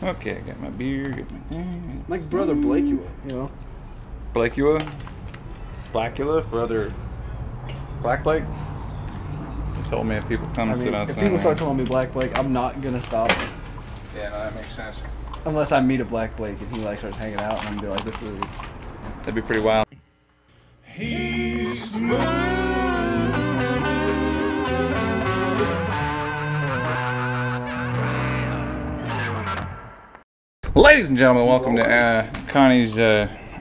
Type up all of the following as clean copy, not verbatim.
Okay, I got my beer, get my... Like brother Blakula, you know? Blakula? Blackula? Brother... Black Blake? He told me if people come sit outside. If people start calling me Black Blake, I'm not gonna stop. Yeah, no, that makes sense. Unless I meet a Black Blake and he like starts hanging out and I'm gonna be like, this is... That'd be pretty wild. He's smooth. Ladies and gentlemen, welcome to Connie's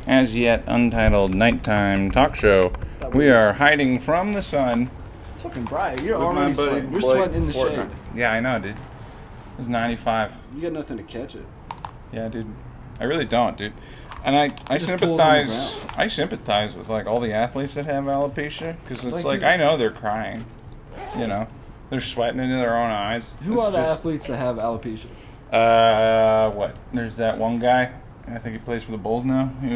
as yet untitled nighttime talk show. We are hiding from the sun. It's fucking bright. You're already sweating. You're sweating in the shade. Yeah, I know, dude. It's 95. You got nothing to catch it. Yeah, dude. I really don't, dude. And I sympathize with like all the athletes that have alopecia, because it's like I know they're crying, you know, they're sweating into their own eyes. Who are the athletes that have alopecia? What? There's that one guy. I think he plays for the Bulls now. He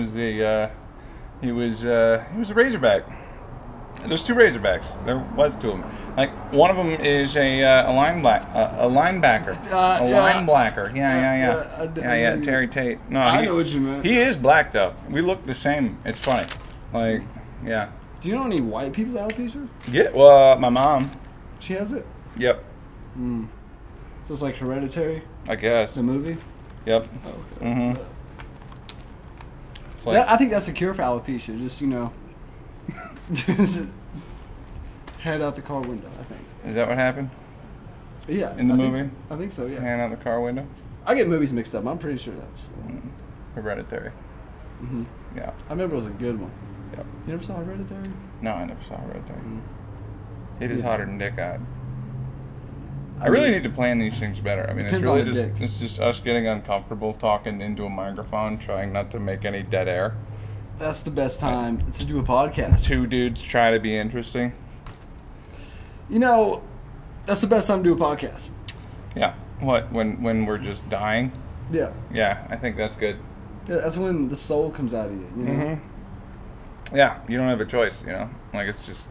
was a Razorback. There's two Razorbacks. There was two of them. Like one of them is a linebacker. Lineblacker. Yeah. Terry Tate. No, I know what you meant. He is black though. We look the same. It's funny. Like, yeah. Do you know any white people with alopecia? Yeah. Well, my mom. She has it. Yep. So it's like Hereditary. I guess. The movie. Yep. Oh, okay. It's like, I think that's the cure for alopecia. Just, you know, just head out the car window, I think. Is that what happened? Yeah. In the movie? I think so, yeah. Hand out the car window? I get movies mixed up. I'm pretty sure that's... Hereditary. Yeah. I remember it was a good one. Yep. You never saw Hereditary? No, I never saw Hereditary. It is hotter than Dick Eyed. I really need to plan these things better. I mean, it's really just us getting uncomfortable talking into a microphone, trying not to make any dead air. That's the best time to do a podcast. Two dudes try to be interesting. You know, that's the best time to do a podcast. Yeah. What? When we're just dying? Yeah. Yeah, I think that's good. Yeah, that's when the soul comes out of you, you know? Yeah, you don't have a choice, you know? Like, it's just,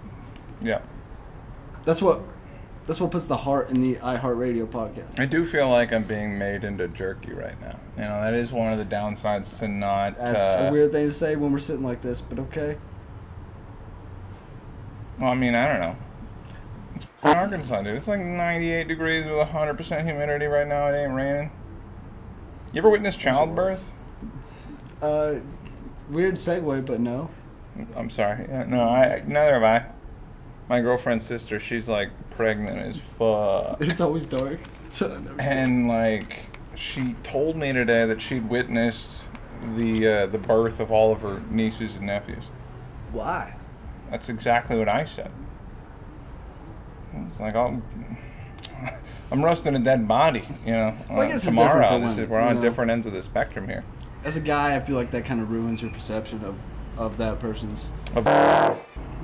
yeah. That's what puts the heart in the iHeartRadio podcast. I do feel like I'm being made into jerky right now. You know, that is one of the downsides to not... That's a weird thing to say when we're sitting like this, but okay. Well, I mean, I don't know. It's Arkansas, dude. It's like 98 degrees with 100% humidity right now. It ain't raining. You ever witnessed childbirth? Weird segue, but no. I'm sorry. Yeah, no, neither have I. My girlfriend's sister, she's like pregnant as fuck. It's always dark. And like, she told me today that she'd witnessed the birth of all of her nieces and nephews. Why? That's exactly what I said. It's like, I'm roasting a dead body, you know. Tomorrow, we're on different ends of the spectrum here. As a guy, I feel like that kind of ruins your perception of that person's.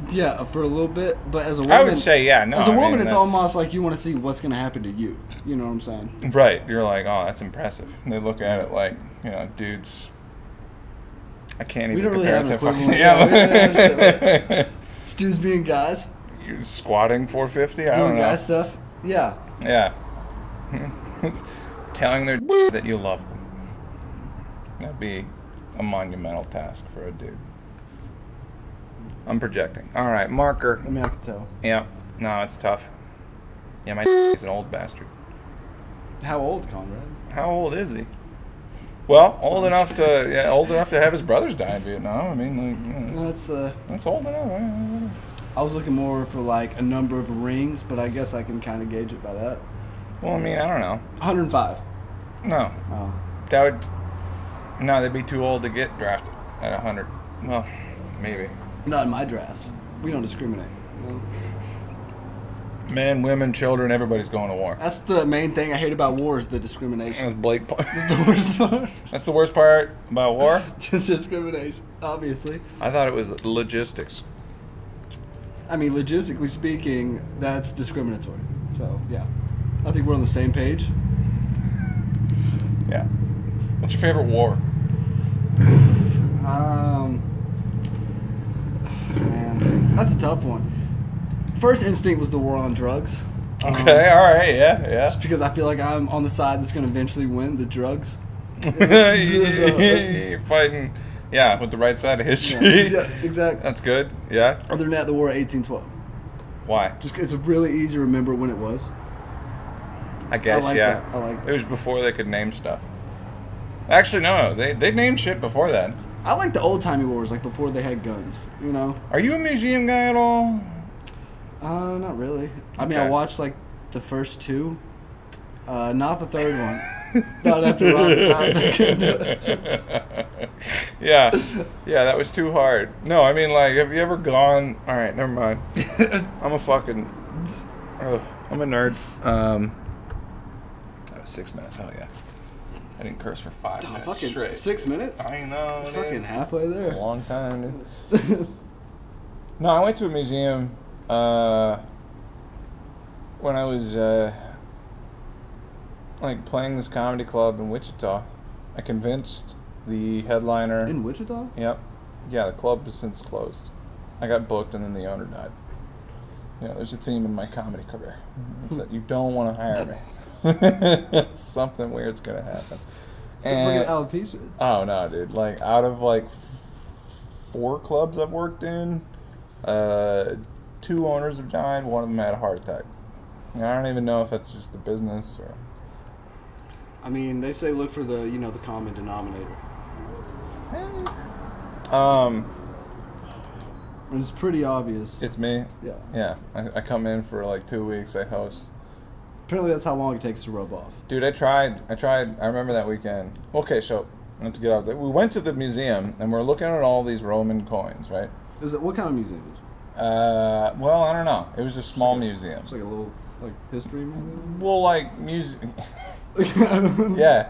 Yeah, for a little bit, but as a woman, I would say, yeah, no. As a woman, it's almost like you want to see what's going to happen to you. You know what I'm saying? Right. You're like, oh, that's impressive. And they look at it like, you know, dudes. I can't even compare it to fucking. Yeah. It's dudes being guys. You squatting 450. I don't know. Doing guy stuff. Yeah. Yeah. Telling their that you love them. That'd be a monumental task for a dude. I'm projecting. All right, marker. I mean, I can tell. Yeah. No, it's tough. Yeah, my he's an old bastard. How old, Conrad? How old is he? Well, old enough to have his brothers die in Vietnam. I mean, like, you know, that's old enough. I was looking more for like a number of rings, but I guess I can kind of gauge it by that. Well, I mean, I don't know. 105. No. Oh. That would. No, they'd be too old to get drafted at 100. Well, maybe. Not in my drafts. We don't discriminate. Men, women, children, everybody's going to war. That's the main thing I hate about war is the discrimination. That's Blake. That's the worst part. That's the worst part about war? Discrimination, obviously. I thought it was logistics. I mean, logistically speaking, that's discriminatory. So, yeah. I think we're on the same page. Yeah. What's your favorite war? Man, that's a tough one. First instinct was the war on drugs. Okay, all right, yeah. Just because I feel like I'm on the side that's going to eventually win the drugs. You're fighting, yeah, with the right side of history. Yeah, exactly. That's good, yeah. Other than that, the War of 1812. Why? Just 'cause it's really easy to remember when it was. I guess, I like yeah. that. I like that. It was before they could name stuff. Actually, no, they named shit before that. I like the old-timey wars, like before they had guns, you know? Are you a museum guy at all? Not really. I mean, Okay. I watched, like, the first two. Not the third one. Not after Robert died. I couldn't do it. Yeah, that was too hard. No, I mean, like, have you ever gone? All right, never mind. I'm a fucking. I'm a nerd. That was 6 minutes. Hell yeah. I didn't curse for 5 minutes Fucking straight. 6 minutes? I know. Fucking dude. halfway there. A long time. Dude. No, I went to a museum when I was like playing this comedy club in Wichita. I convinced the headliner. In Wichita? Yep. Yeah, the club has since closed. I got booked and then the owner died. You know, there's a theme in my comedy career. It's that you don't want to hire me. Something weird's gonna happen. Fucking alopecia. Oh no, dude! Like out of like 4 clubs I've worked in, 2 owners have died. One of them had a heart attack. And I don't even know if that's just the business or. I mean, they say look for the the common denominator. And it's pretty obvious. It's me. Yeah. Yeah. I come in for like 2 weeks. I host. Apparently, that's how long it takes to rub off. Dude, I tried. I remember that weekend. Okay, so not to get off there. We went to the museum and we're looking at all these Roman coins, right? Is it what kind of museum is it? Well, I don't know. It was a small museum. It's like a little history maybe. Well, like music. Yeah.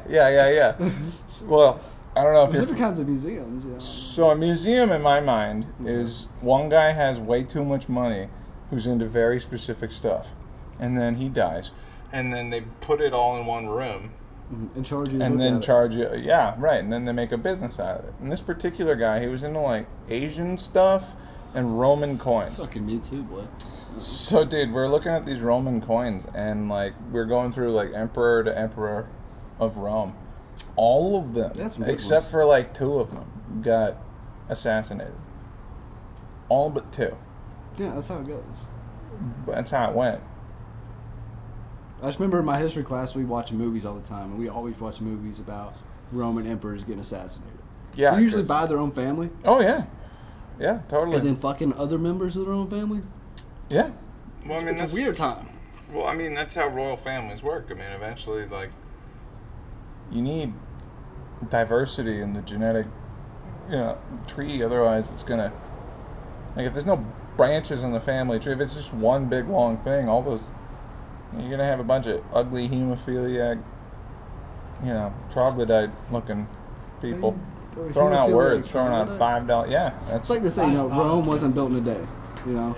Well, I don't know if There's different kinds of museums. Yeah. So a museum, in my mind, is one guy has way too much money, who's into very specific stuff, and then he dies, and then they put it all in one room, and charge you. and then charge you. Yeah, right. And then they make a business out of it. And this particular guy, he was into like Asian stuff and Roman coins. Fucking me too, boy. So, dude, we're looking at these Roman coins, and like we're going through like emperor to emperor of Rome. All of them, except for like 2 of them, got assassinated. All but 2. Yeah, that's how it goes. That's how it went. I just remember in my history class we watch movies all the time, and we always watch movies about Roman emperors getting assassinated. Yeah, they usually by their own family. Oh yeah, yeah, totally. And then fucking other members of their own family. Yeah. Well, I mean, it's a weird time. Well, I mean, that's how royal families work. I mean, eventually, like, you need diversity in the genetic, tree. Otherwise, it's gonna, like, if there's no branches in the family tree, if it's just one big long thing, all those, you're gonna have a bunch of ugly hemophiliac, troglodyte-looking people throwing out words, throwing out $5. Yeah, that's. It's like they say, Rome wasn't built in a day. No,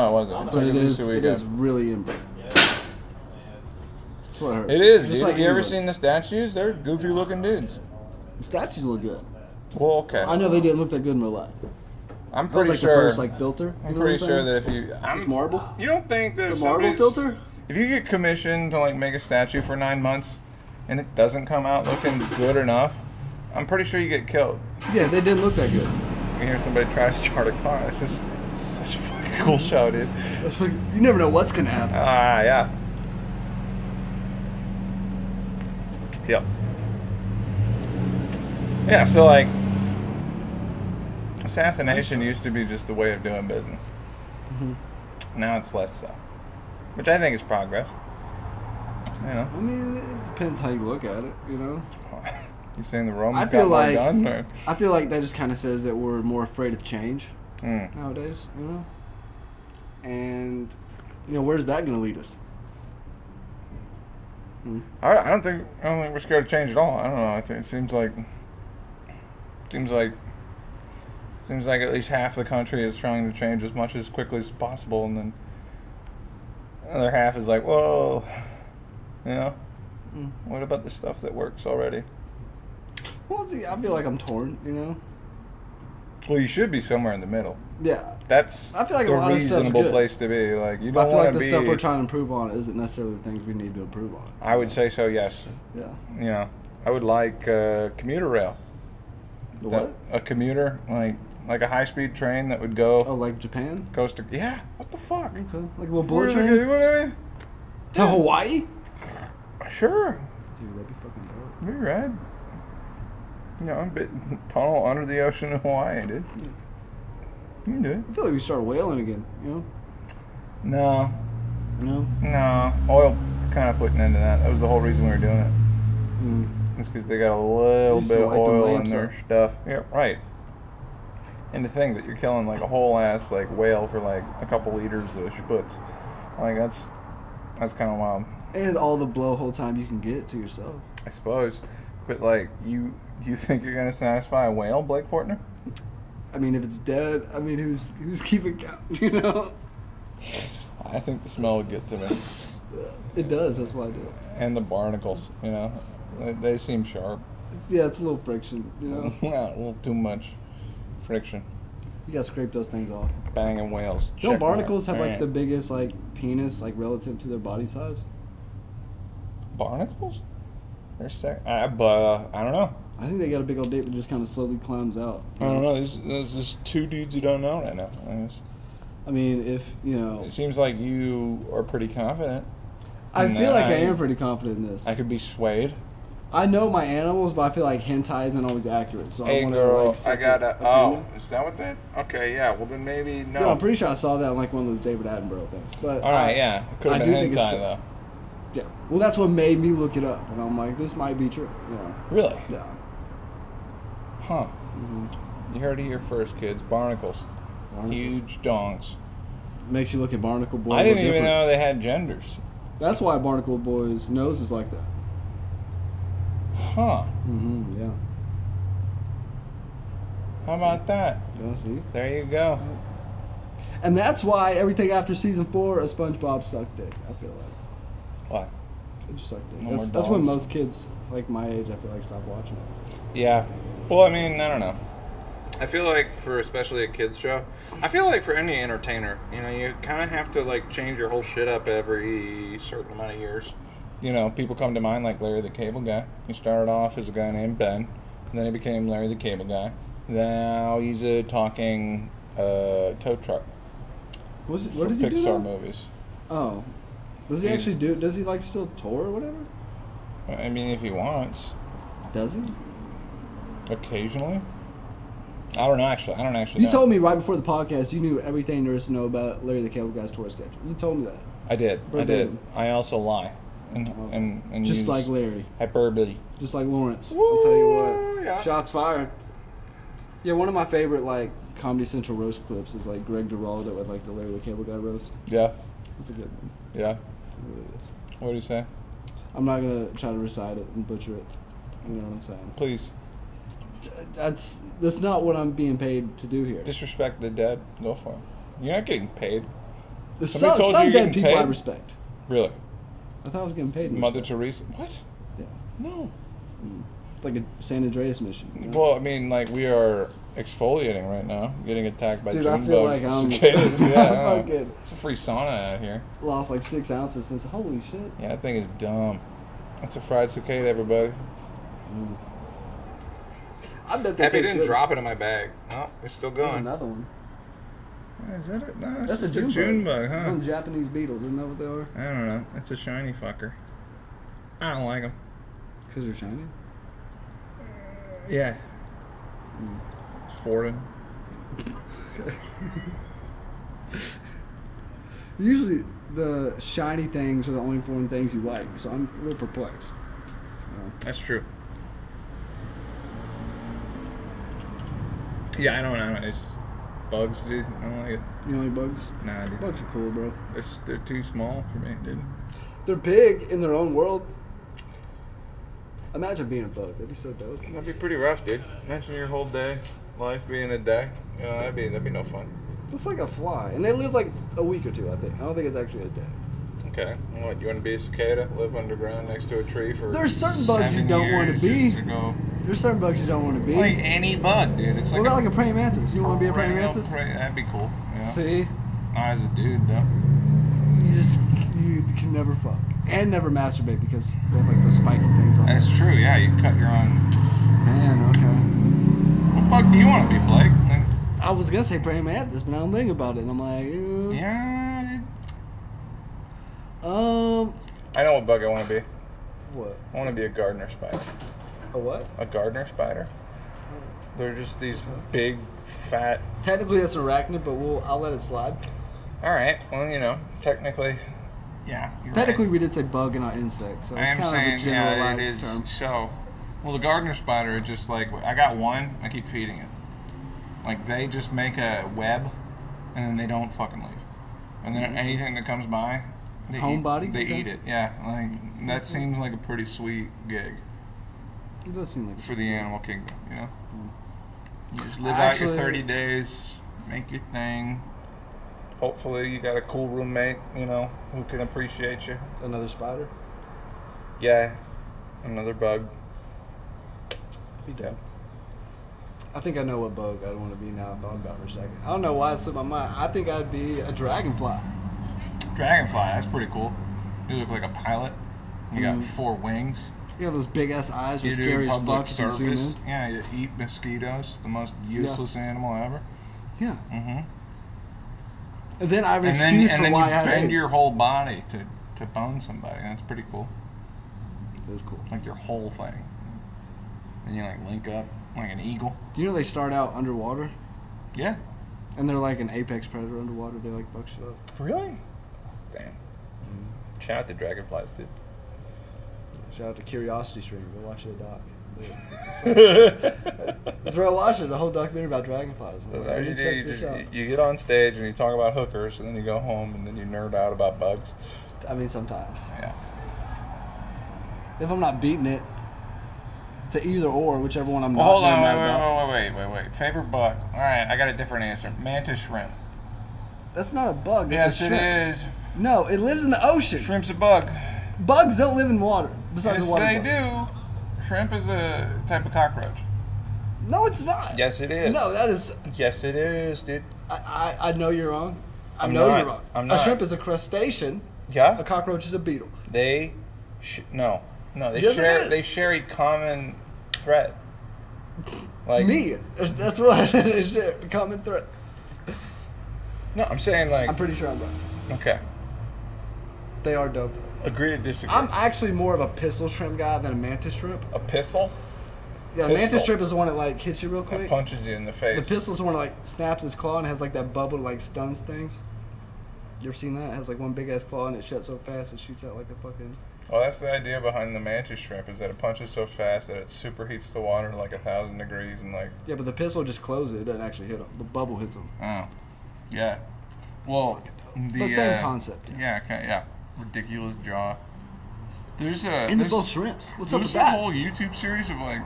it wasn't. But it is really inbred. That's what I heard. It is, Just dude. like Have you ever seen the statues? They're goofy looking dudes. The statues look good. Well, okay. I know they didn't look that good in real life. I'm That was pretty like sure. the first filter. I'm pretty sure that if you, it's marble. You don't think that The if marble somebody's- filter? If you get commissioned to like make a statue for 9 months, and it doesn't come out looking good enough, I'm pretty sure you get killed. Yeah, they didn't look that good. You hear somebody try to start a car. It's just such a fucking cool show, dude. You never know what's gonna happen. Yeah. Yep. Yeah, so like, assassination used to be just the way of doing business. Now it's less so, which I think is progress. I mean, it depends how you look at it. You saying the Romans I feel got more like done? Or? I feel like that just kind of says that we're more afraid of change nowadays. And where's that going to lead us? I don't think we're scared of change at all. I don't know. I think it seems like at least half the country is trying to change as much as quickly as possible, and then the other half is like, whoa, what about the stuff that works already? Well, see, I feel like I'm torn. Well, you should be somewhere in the middle. Yeah. That's I feel like the a lot of stuff's reasonable good. place to be. Like, you But I don't feel want like to the be. stuff we're trying to improve on isn't necessarily the things we need to improve on. I would say so. Yes. Yeah. You know, I would like commuter rail. The what? A commuter, like a high-speed train that would go Oh, like Japan? coast to. Yeah. What the fuck? Okay. Like a little bullet train? You know what I mean? To Hawaii? Sure. Dude, that'd be fucking dope. Be rad. You know, a bit tunnel under the ocean in Hawaii, dude. You can do it. I feel like we start whaling again, you know? No. No? No. Oil kind of put an end to that. That was the whole reason we were doing it. Mm. It's because they got a little Used to bit of light the oil in lamps their up. stuff. Yeah, right. And to think that you're killing like a whole ass like whale for like a couple liters of sputz. Like that's kind of wild. And all the blowhole time you can get to yourself. I suppose. But like do you think you're gonna satisfy a whale, Blake Fortner? I mean, if it's dead, I mean, who's keeping count, you know? I think the smell would get to me. It does, that's why I do it. And the barnacles, you know. They seem sharp. It's a little friction, you know? Yeah, a little too much friction. You gotta scrape those things off. Banging whales. Don't Check barnacles mark. have like Alright. the biggest like penis like relative to their body size? Barnacles? They're but I don't know. I think they got a big old dick that just kind of slowly climbs out. I don't know. There's just two dudes who don't know right now. I mean, if you know, It seems like you are pretty confident. I and feel like I am pretty confident in this. I could be swayed. I know my animals, but I feel like hentai isn't always accurate. So I Hey want girl, like, I second got a. opinion. Oh, is that what that? Okay, yeah. Well then maybe no. No, I'm pretty sure I saw that on like one of those David Attenborough things. But All right, yeah. It could I have do been think it's hentai true. though. Yeah. Well, that's what made me look it up, and I'm like, this might be true. You know? Really? Yeah. Huh. Mm-hmm. You heard it here first, kids. Barnacles. Huge dongs. Makes you look at barnacle boy. I a little didn't even different. know they had genders. That's why barnacle boy's nose is like that. Huh. Mm-hmm. Yeah. How about that? Yeah. See. There you go. And that's why everything after season 4 of SpongeBob sucked dick. I feel like What? it just sucked dick. No more That's when dogs? most kids like my age, I feel like, stop watching it. Yeah. Well, I mean, I don't know. I feel like for especially a kids show, I feel like for any entertainer, you know, you kind of have to like change your whole shit up every certain amount of years. You know, people come to mind like Larry the Cable Guy. He started off as a guy named Ben, and then he became Larry the Cable Guy. Now he's a talking tow truck. What for does he do? Pixar now? movies. Oh, does he He- actually do? Does he like still tour or whatever? I mean, if he wants, Does he? occasionally. I don't actually You know. told me right before the podcast you knew everything there is to know about Larry the Cable Guy's tour schedule. You told me that. I did. I did. Verbatim. I also lie. And Just use like Larry. hyperbole. Just like Lawrence. I'll tell you Woo, what. yeah. Shots fired. Yeah, one of my favorite like Comedy Central roast clips is like Greg Giraldo with like the Larry the Cable Guy roast. Yeah. That's a good one. Yeah. It really is. What do you say? I'm not gonna try to recite it and butcher it. You know what I'm saying? Please. That's not what I'm being paid to do here. Disrespect the dead. Go for it. You're not getting paid. There's somebody told you some you're dead getting people I paid? respect. Really? I thought I was getting paid. in Mother respect. Teresa? What? Yeah. No. Like a San Andreas mission. You know? Well, I mean, like, we are exfoliating right now. Getting attacked by Dude, June I feel bugs. like I'm cicadas. Yeah, I know. fucking It's a free sauna out here. lost like 6 ounces since. Holy shit. Yeah, that thing is dumb. That's a fried cicada, everybody. I bet that Happy tastes didn't good. drop it in my bag. Oh, it's still There's going. another one. Is that it? No, That's just a June bug, huh? One Japanese beetle. Isn't that what they are? I don't know. It's a shiny fucker. I don't like them. Because they're shiny? Yeah. It's foreign. Usually the shiny things are the only foreign things you like, so I'm a little perplexed. That's true. Yeah, I don't know. It's bugs, dude. I don't like it. You know any bugs? Nah, dude. Bugs are cool, bro. They're too small for me, dude. They're big in their own world. Imagine being a bug. That'd be so dope. That'd be pretty rough, dude. Imagine your whole day, life being a day. You know, that'd be no fun. It's like a fly, and they live like a week or two. I think. I don't think it's actually a day. Okay. What, you want to be a cicada? Live underground next to a tree for There's certain bugs you 7 don't wanna years be. just to go There's certain bugs you don't want to be. Like any bug, dude. It's like what about like a praying mantis? You want to be a praying mantis? That'd be cool. Yeah. See? Not as a dude, though. You can never fuck. And never masturbate because they have like those spiky things on That's true, yeah. You cut your own. Man, okay. What the fuck do you want to be, Blake? I was going to say praying mantis, but now I'm thinking about it and I'm like, Yeah, dude. I know what bug I want to be. What? I want to be a gardener spider. A what? A gardener spider. They're just these big, fat... Technically that's arachnid, but I'll let it slide. Alright, well, you know, technically... Yeah, technically right. we did say bug and not insect, so it's kind saying, of a generalized it is. term. So, well, the gardener spider is just like, I got one, I keep feeding it. Like, they just make a web, and then they don't fucking leave. And then anything that comes by, they eat it. Yeah, like, that seems like a pretty sweet gig. It does seem like for the animal kingdom, you know? You just live out your 30 days, make your thing. Hopefully you got a cool roommate, you know, who can appreciate you. Another spider? Yeah, another bug. Be dope. I think I know what bug I'd want to be now. I thought about it for a second. I don't know why it slipped my mind. I think I'd be a dragonfly. Dragonfly, that's pretty cool. You look like a pilot. You got 4 wings. You have those big ass eyes. You Scary do as public fuck. service. Yeah, you eat mosquitoes. The most useless animal ever. Yeah. Mm-hmm. And then I have an excuse for why I had you bend AIDS. your whole body to bone somebody. That's pretty cool. It is cool. Like your whole thing. And you like link up like an eagle. Do you know they start out underwater? Yeah. And they're like an apex predator underwater. They like fuck shit up. Really? Damn. Shout out to dragonflies, dude. Shout out to Curiosity Stream. Go watch the doc. Throw watch it. The whole documentary about dragonflies. Like, you get on stage and you talk about hookers, and then you go home and then you nerd out about bugs. I mean, sometimes. Yeah. If I'm not beating it to either or, whichever one I'm not. Hold on, wait. Favorite bug? All right, I got a different answer. Mantis shrimp. That's not a bug. That's yes, a shrimp. it is. No, it lives in the ocean. Shrimp's a bug. Bugs don't live in water. Besides yes, the water they bug. do. Shrimp is a type of cockroach. No, it's not. Yes, it is. No, that is. Yes, it is, dude. I know you're wrong. I'm not. You're wrong. I'm not. A shrimp is a crustacean. Yeah. A cockroach is a beetle. They, no. Yes, They share a common threat. Like me. That's what they share a common threat. No, I'm saying like. I'm pretty sure I'm right. Okay. They are dope. Agree to disagree. I'm actually more of a pistol shrimp guy than a mantis shrimp. A pistol? Yeah, a mantis shrimp is the one that like hits you real quick. It punches you in the face. The pistol's the one that like snaps his claw and has like that bubble that like stuns things. You ever seen that? It has like one big ass claw and it shuts so fast it shoots out like a fucking. Well, that's the idea behind the mantis shrimp is that it punches so fast that it superheats the water to like 1,000 degrees and like. Yeah, but the pistol just closes it. It doesn't actually hit them. The bubble hits them. Oh, yeah. Well, the same concept. Yeah. Okay. Yeah. Ridiculous jaw. There's a. And they're both shrimps. What's up with that? There's a whole YouTube series of like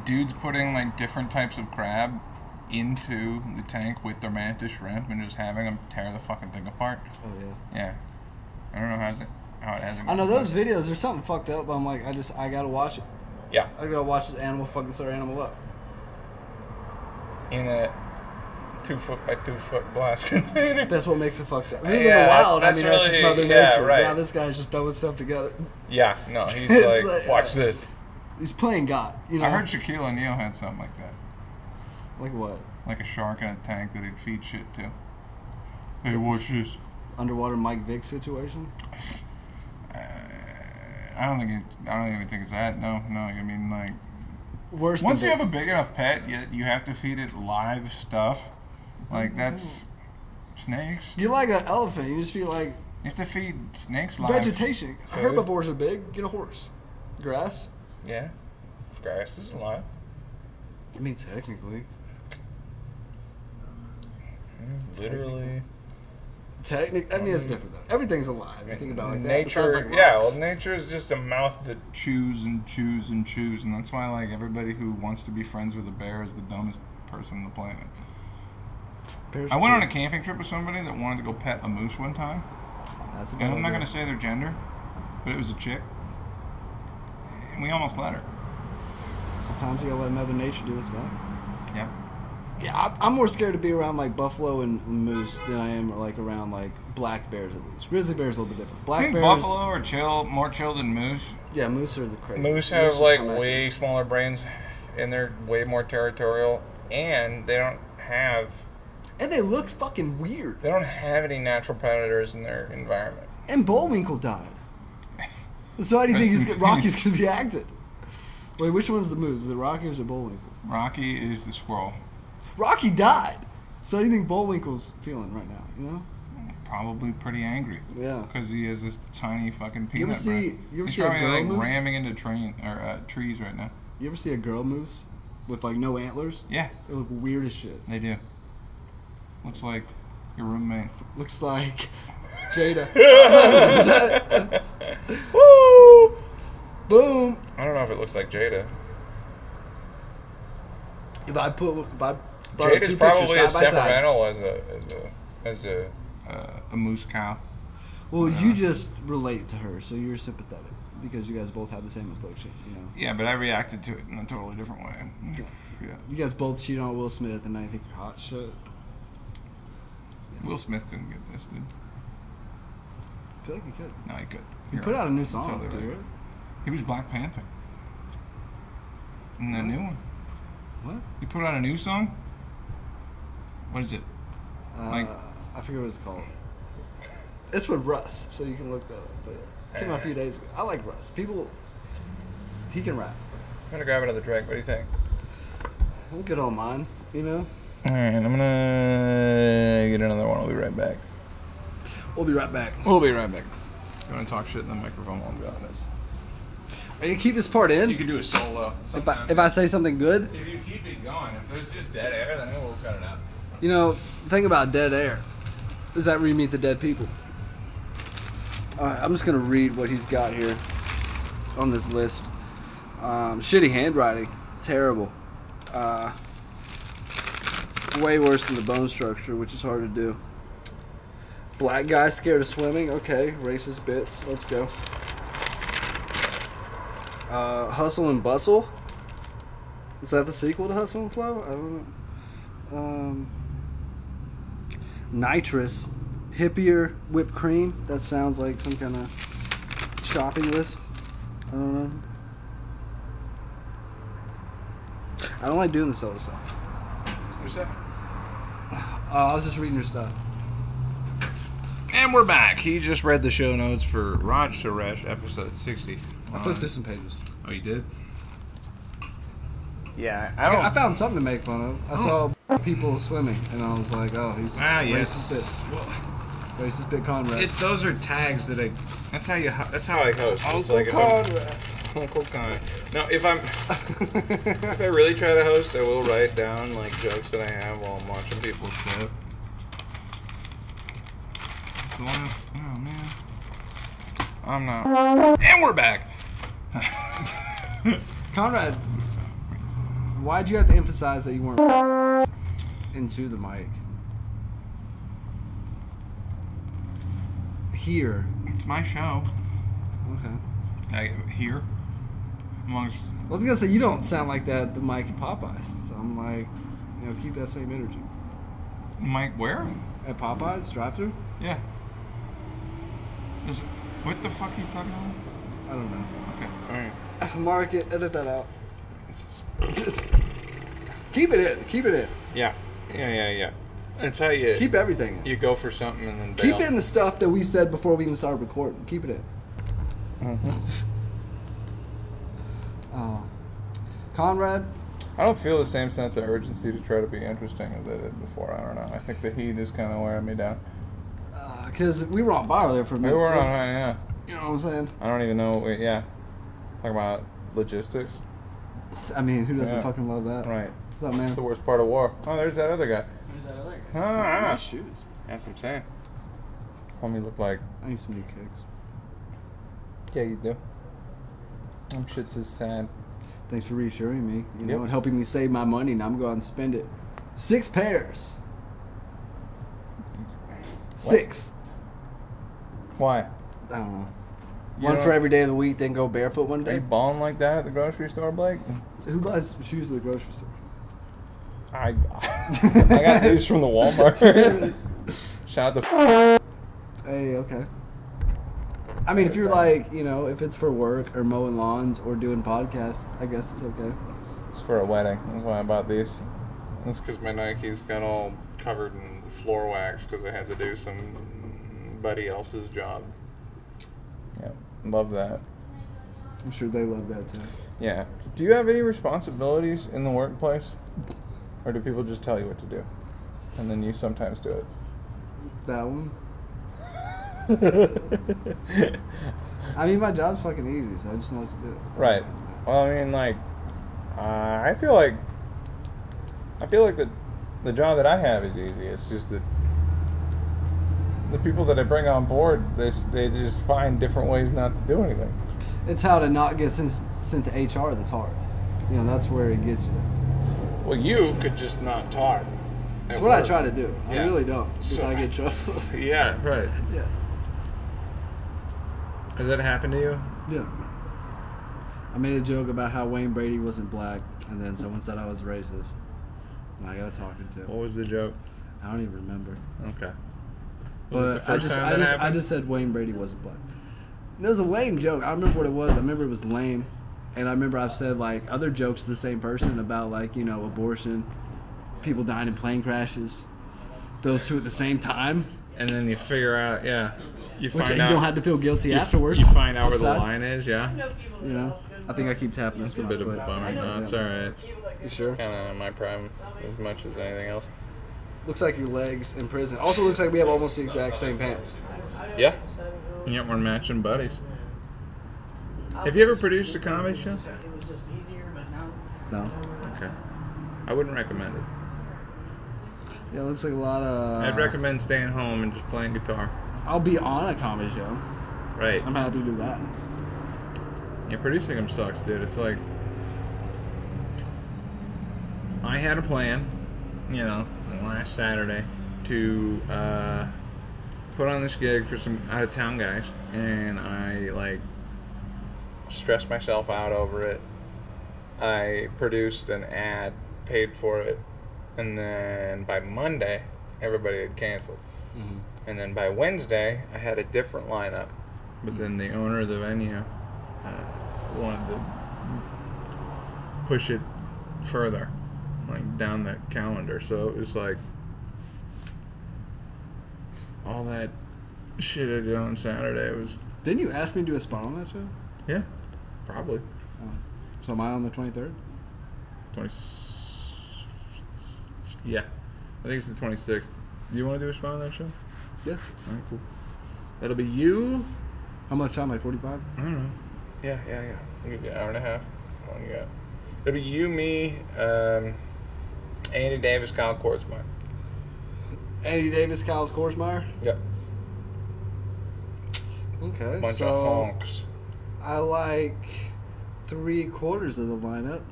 dudes putting like different types of crab into the tank with their mantis shrimp and just having them tear the fucking thing apart. Oh yeah. Yeah. I don't know how it hasn't. I know those videos. There's something fucked up. But I'm like, I gotta watch it. Yeah. I gotta watch this animal fuck this other animal up. In a 2 foot by 2 foot glass container. That's what makes it fucked up. He's in the wild. That's just Mother Nature. Yeah, right. Now this guy's just throwing stuff together. Yeah, no, he's like, watch this. He's playing God. You know. I heard Shaquille O'Neal had something like that. Like what? Like a shark in a tank that he'd feed shit to. Hey, watch this. Underwater Mike Vick situation. I don't even think it's that. No. I mean, like, worse. Once you have a big enough pet, you have to feed it live stuff. Like that's snakes. You like an elephant. You just feel like you have to feed snakes live vegetation. food. Herbivores are big. Get a horse. Grass. Yeah, grass is alive. I mean, technically. Literally. I mean, it's different though. Everything's alive. You think about it like that. Nature, Like yeah. Well, nature is just a mouth that chews and chews and chews, and that's why like everybody who wants to be friends with a bear is the dumbest person on the planet. I went on a camping trip with somebody that wanted to go pet a moose one time. That's and I'm not going to say their gender, but it was a chick, and we almost let her. Sometimes you gotta let Mother Nature do its thing. Yeah. Yeah, I'm more scared to be around like buffalo and moose than I am like around like black bears at least. Grizzly bears a little bit different. I Black think bears. buffalo are more chill than moose. Yeah, moose are the crazy. Moose have just like come at way you. smaller brains, and they're way more territorial, and they don't have And they look fucking weird. any natural predators in their environment. And Bullwinkle died. So how do you Rest think in Rocky's peace. gonna be acted? Wait, which one's the moose? Is it Rocky or is it Bullwinkle? Rocky is the squirrel. Rocky died. So how do you think Bullwinkle's feeling right now? You know? Probably pretty angry. Yeah. Because he has this tiny fucking You ever peanut see? brain. You ever He's see a probably girl like moose? ramming into trees right now. You ever see a girl moose with like no antlers? Yeah, They look weird as shit. they do. Looks like your roommate. Looks like Jada. Woo! Boom. I don't know if it looks like Jada. If I brought Jada's two probably pictures as side by side. temperamental as a moose cow. Well, you just relate to her, so you're sympathetic because you guys both have the same affliction. You know. Yeah, but I reacted to it in a totally different way. Yeah. You guys both cheat on Will Smith, and I think you're hot shit. Will Smith couldn't get this, dude. I feel like you could. No, he could. He You're put right. out a new You're song, totally dude. right. He was Black Panther. And the new one. What? He put out a new song? What is it? Like- I forget what it's called. It's with Russ, so you can look that up. But it came out a few days ago. I like Russ. He can rap. I'm gonna grab another drink. What do you think? I'm good on mine, you know? Alright, I'm gonna get another one. I'll be right back. We'll be right back. We'll be right back. You wanna talk shit in the microphone while I'm doing this? Are you gonna keep this part in? You can do a solo. If I say something good? If you keep it going, if there's just dead air, then we'll cut it out. You know, the thing about dead air is that where you meet the dead people. Alright, I'm just gonna read what he's got here on this list. Shitty handwriting. Terrible. Way worse than the bone structure, which is hard to do. Black guy scared of swimming. Okay, racist bits. Let's go. Hustle and Bustle. Is that the sequel to Hustle and Flow? I don't know. Nitrous. Hippier whipped cream. That sounds like some kind of shopping list. I don't know. I don't like doing the solo stuff. What's that? I was just reading your stuff. And we're back. He just read the show notes for Raj Suresh, episode 60. I flipped through some pages. Oh, you did? Yeah, I found something to make fun of. I saw people swimming, and I was like, "Oh, he's racist yes. bit, racist bit Conrad." Those are tags that I. That's how I host. Just Uncle like if Conrad. Uncle Conrad. No, if I really try to host, I will write down like jokes that I have while I'm watching people's shit. So, oh man, I'm not. And we're back. Conrad, why'd you have to emphasize that you weren't into the mic? Here. It's my show. Okay. Here. Amongst. I was gonna say you don't sound like that at the mic at Popeyes, so I'm like, keep that same energy. Mike, where? At Popeyes drive-thru? Yeah. What the fuck are you talking about? I don't know. Okay. Alright. Mark it. Edit that out. Keep it in. Keep it in. Yeah. That's how you Keep everything in. you go for something and then bail. Keep in the stuff that we said before we even started recording. Keep it in. Conrad, I don't feel the same sense of urgency to try to be interesting as I did before. I don't know. I think the heat is kind of wearing me down. because we were on fire there for a We minute. were on, yeah. You know what I'm saying? I don't even know. Yeah. Talking about logistics. I mean, who doesn't Yeah. fucking love that? Right. What's up, man? That's the worst part of war. Oh, there's that other guy. Who's that other guy? Ah, Nice shoes. that's what I'm saying. Homie look like. I need some new kicks. Yeah, you do. Them shit's is sad. Thanks for reassuring me, Yep. and helping me save my money. Now I'm going to spend it. 6 pairs. 6. Why? I don't know. One for every day of the week, then go barefoot one Are you day. balling like that at the grocery store, Blake? So who buys shoes at the grocery store? I got these from the Walmart. Shout out to. Hey, okay. I mean, if you're like, you know, if it's for work or mowing lawns or doing podcasts, I guess it's okay. It's for a wedding. That's why I bought these. That's because my Nikes got all covered in floor wax because I had to do somebody else's job. Yeah, love that. I'm sure they love that too. Yeah. Do you have any responsibilities in the workplace? Or do people just tell you what to do? And then you sometimes do it? That one. I mean, my job's fucking easy, so I just know what to do. Right. Well, I mean, like, I feel like the job that I have is easy. It's just that the people that I bring on board, they just find different ways not to do anything. It's how to not get sent to HR that's hard. You know, that's where it gets you. Well, you could just not talk. That's what I try to do. Yeah. I really don't, because So- I get trouble. Yeah, right. Yeah. Has that happened to you? Yeah. I made a joke about how Wayne Brady wasn't black, and then someone said I was racist. And I got a talking to. What was the joke? I don't even remember. Okay. Was it the But first time that I happened? just said Wayne Brady wasn't black. It was a lame joke. I remember what it was. I remember it was lame. And I remember I've said, like, other jokes to the same person about, like, you know, abortion, people dying in plane crashes, those two at the same time. And then you figure out, yeah. You Which find you out. don't have to feel guilty afterwards. You find out where the Upside. line is, yeah. You know? I think I keep tapping It's this a bit of a bummer. No, it's alright. You sure? Kind of my problem as much as anything else. Looks like your legs in prison. Also looks like we have almost the exact same pants. Yeah. Yeah, we're matching buddies. Have you ever produced a comedy show? No. Okay. I wouldn't recommend it. Yeah, it looks like a lot of... I'd recommend staying home and just playing guitar. I'll be on a comedy show. Right. I'm happy to do that. Yeah, producing them sucks, dude. It's like... I had a plan, you know, last Saturday to put on this gig for some out-of-town guys, and I, like, stressed myself out over it. I produced an ad, paid for it, and then by Monday, everybody had canceled. Mm-hmm. And then by Wednesday, I had a different lineup. But then the owner of the venue wanted to push it further, like down the calendar. So it was like all that shit I did on Saturday was, Didn't you ask me to do a spot on that show? yeah, probably. Oh. So am I on the 23rd? 20. Yeah, I think it's the 26th. Do you want to do a spot on that show? Yeah. All right, cool. That'll be you. How much time? Like 45? I don't know. Yeah. We'll give you an hour and a half. How long you got? It'll be you, me, Andy Davis, Kyle Kortzmeyer. Andy Davis, Kyle Korsmeyer? Yep. Okay. Bunch so of honks. I like 3/4 of the lineup.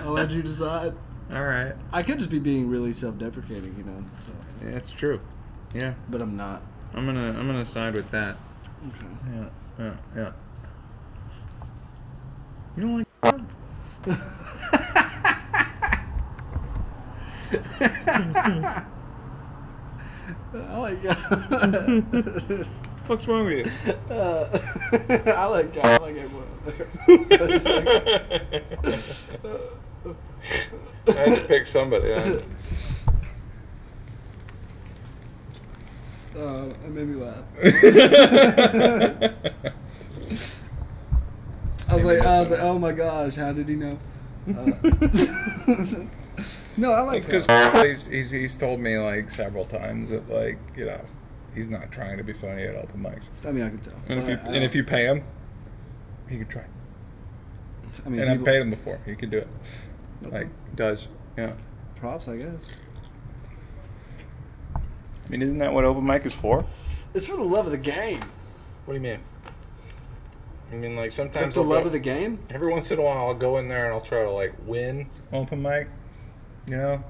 I'll let you decide. All right. I could just be being really self-deprecating, you know. So, Yeah, it's true. Yeah. but I'm not. I'm gonna side with that. Okay. Yeah. You don't like I like fuck's wrong with you? I like God. I like everyone. I had to pick somebody. It made me laugh. I was like, oh my gosh, how did he know? No, I like It's Kyle. because he's told me like several times that, like, you know, he's not trying to be funny at open mics. I mean, I can tell. And if you pay him, he can try. I mean, And I've people- paid him before. He can do it. Okay. Like, does. Yeah. props, I guess. I mean, isn't that what open mic is for? It's for the love of the game. What do you mean? I mean, like, It's sometimes the I'll love go- of the game. every once in a while I'll go in there and I'll try to, like, win open mic. You know?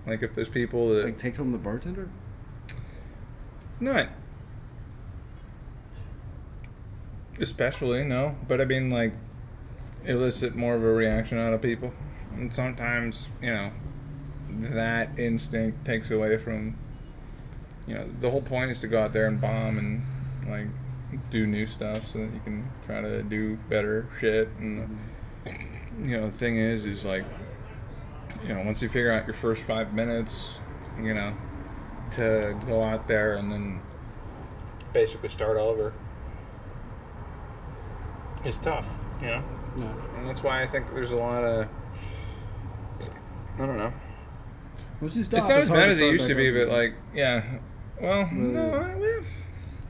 Like, if there's people that... Like take home the bartender. especially, no. But I mean, like, elicit more of a reaction out of people. And sometimes, you know, that instinct takes away from, you know, the whole point is to go out there and bomb and, like, do new stuff so that you can try to do better shit. And, you know, the thing is like, you know, once you figure out your first 5 minutes, you know, to go out there and then basically start over, it's tough, you know? Yeah. And that's why I think there's a lot of, I don't know. Once you stop, It's not as hard bad as it start used to back be, up. but, like, yeah. Well, no,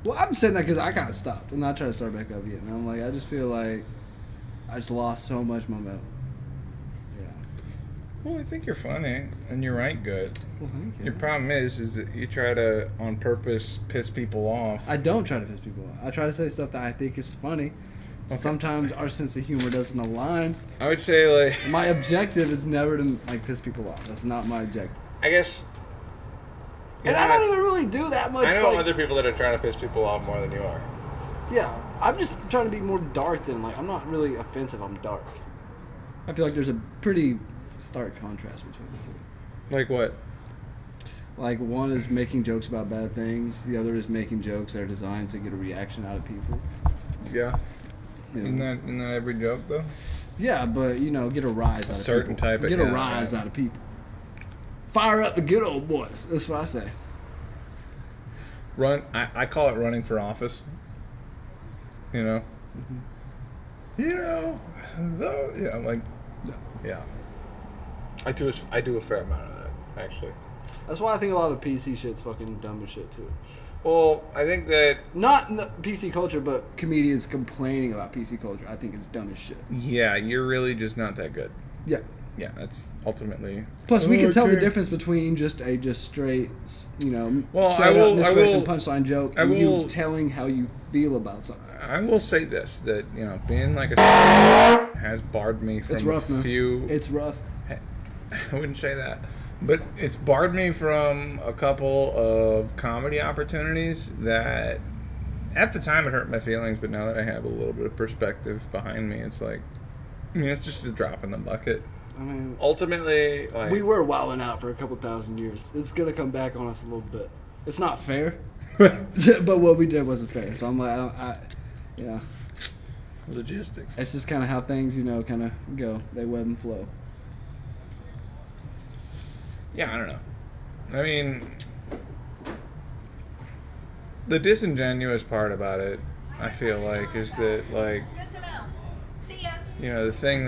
Well, I'm saying that because I kind of stopped and not trying to start back up yet. And I'm like, I just feel like I just lost so much momentum. Yeah. well, I think you're funny and you write good. Well, thank you. Your problem is that you try to, on purpose, piss people off. I don't try to piss people off. I try to say stuff that I think is funny. Okay. Sometimes our sense of humor doesn't align. I would say, like, My objective is never to like piss people off. That's not my objective. I guess. And I don't even really do that much. I know like, other people that are trying to piss people off more than you are. Yeah, I'm just trying to be more dark than like I'm not really offensive. I'm dark. I feel like there's a pretty stark contrast between the two. Like what? Like one is making jokes about bad things. The other is making jokes that are designed to get a reaction out of people. Yeah. You know? Isn't that every joke though? Yeah, but you know, get a rise out of certain people. type of- get a yeah, rise yeah. out of people. Fire up the good old boys. That's what I say. I call it running for office. You know. You know. Yeah, like. Yeah. I do a fair amount of that, actually. That's why I think a lot of the PC shit's fucking dumb as shit too. Well, I think that. Not in the PC culture, but comedians complaining about PC culture. I think it's dumb as shit. Yeah, you're really just not that good. Yeah. Yeah, that's ultimately. Plus, we can tell the Okay. difference between just straight, you know, Well, set I up, will- misdirection, punchline joke, I and will- you telling how you feel about something. I will say this: that you know, being like a has barred me from It's rough, a man. few. It's rough. I wouldn't say that, but it's barred me from a couple of comedy opportunities that, at the time, it hurt my feelings. But now that I have a little bit of perspective behind me, it's like, I mean, it's just a drop in the bucket. I mean, Ultimately, like, we were wilding out for a couple thousand years. It's gonna come back on us a little bit. It's not fair, but what we did wasn't fair. So I'm like, yeah. logistics. It's just kind of how things, you know, kind of go. They web and flow. Yeah, I don't know. I mean, the disingenuous part about it, I feel like, is that, like, Good to know. See ya. you know, the thing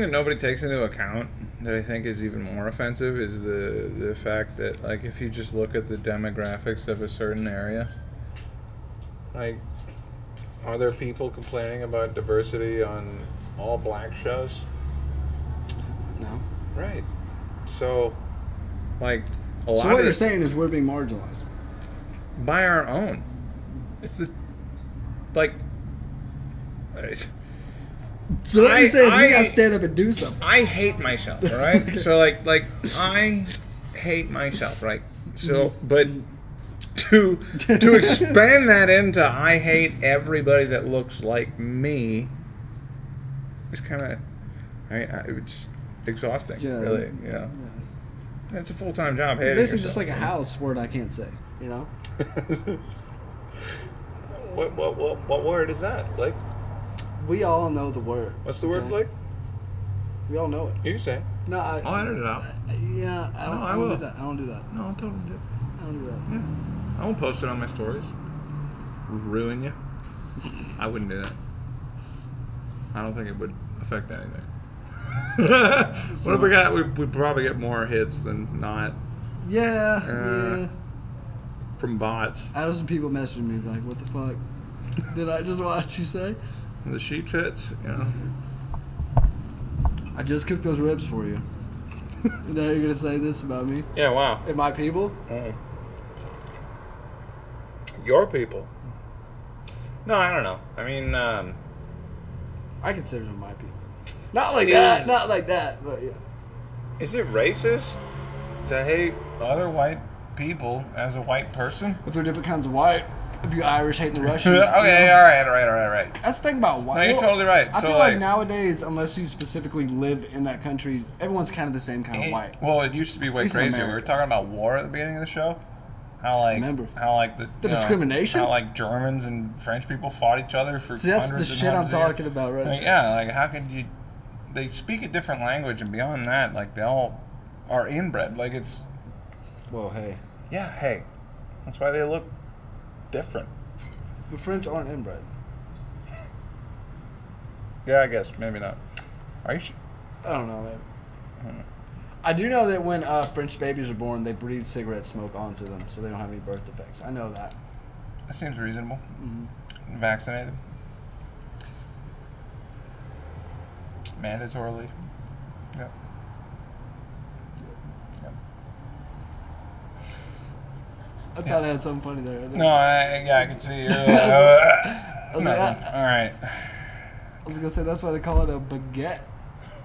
that nobody takes into account that I think is even more offensive is the fact that, like, if you just look at the demographics of a certain area, like, are there people complaining about diversity on all black shows? No. Right. So, like, a So lot what of you're it, saying is we're being marginalized. by our own. It's the, like, So what you're saying is we I- gotta stand up and do something. I hate myself, all right? So, like I hate myself, right? So, but to expand that into I hate everybody that looks like me is kind of, it's exhausting, Yeah. really, you know? It's a full-time job hating Basically, just yourself, like a house word I can't say. You know. What word is that, Blake? We all know the word. What's the word, okay? Blake? We all know it. You say. No, I'll edit it out. Yeah, I don't. No, I I don't will. do that. I don't do that. No, I'll totally do it. I don't do that. Yeah. I won't post it on my stories. Ruin you. I wouldn't do that. I don't think it would affect anything. What if we got? We'd probably get more hits than not Yeah. Yeah. from bots. I have some people messaging me like, "What the fuck? Did I just watch you say?" The sheet fits, you know. I just cooked those ribs for you. Now you're gonna say this about me Yeah. Wow. and my people? Your people. No, I don't know. I mean, I consider them my people. Not like Is- that. Not like that. But yeah. is it racist to hate other white people as a white person. If they're different kinds of white, if you're Irish hating the Russians. Okay, all right. That's the thing about white. No, you're totally right. I So, feel like like, nowadays, unless you specifically live in that country, everyone's kind of the same kind of white. Well, it used to be way At least in crazier. We were America. talking about war at the beginning of the show. How like Remember. how like The you know, discrimination? How like Germans and French people fought each other for See, that's the hundreds and shit I'm hundreds of years. talking about, right? Like, yeah, like how can you? They speak a different language, and beyond that, like they all are inbred. Like it's Well, hey. yeah, hey, that's why they look different. The French aren't inbred. Yeah, I guess maybe not. Are you? I don't know, man. I do know that when French babies are born, they breathe cigarette smoke onto them, so they don't have any birth defects. I know that. That seems reasonable. Mm-hmm. Vaccinated. Mandatorily. Yep. I thought I had something funny there. I didn't. No, I can see you. was like, Nothing. All right. I was gonna say that's why they call it a baguette,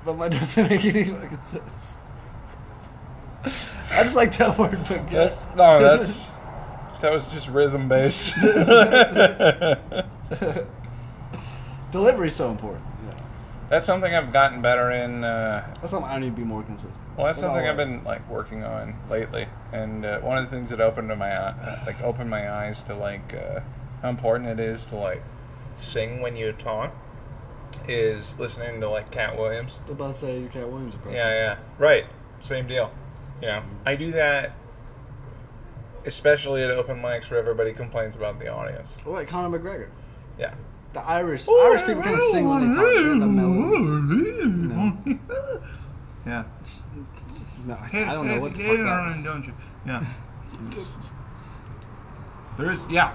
but that doesn't make any fucking sense. I just like that word baguette. That was just rhythm based. Delivery's so important. Yeah. That's something I've gotten better in. That's something I need to be more consistent. Well, that's What something about I've been like working on lately, and one of the things that opened my eyes to like how important it is to like sing when you talk is listening to like Cat Williams. I was about to say your Cat Williams approach. Yeah, right, same deal. You know, I do that especially at open mics where everybody complains about the audience. Oh, like Conor McGregor. Yeah. The Irish people kind of sing when they talk. They're in the melody. You know? Yeah. No, I don't know what the fuck that is. Don't you? Yeah. There is, yeah.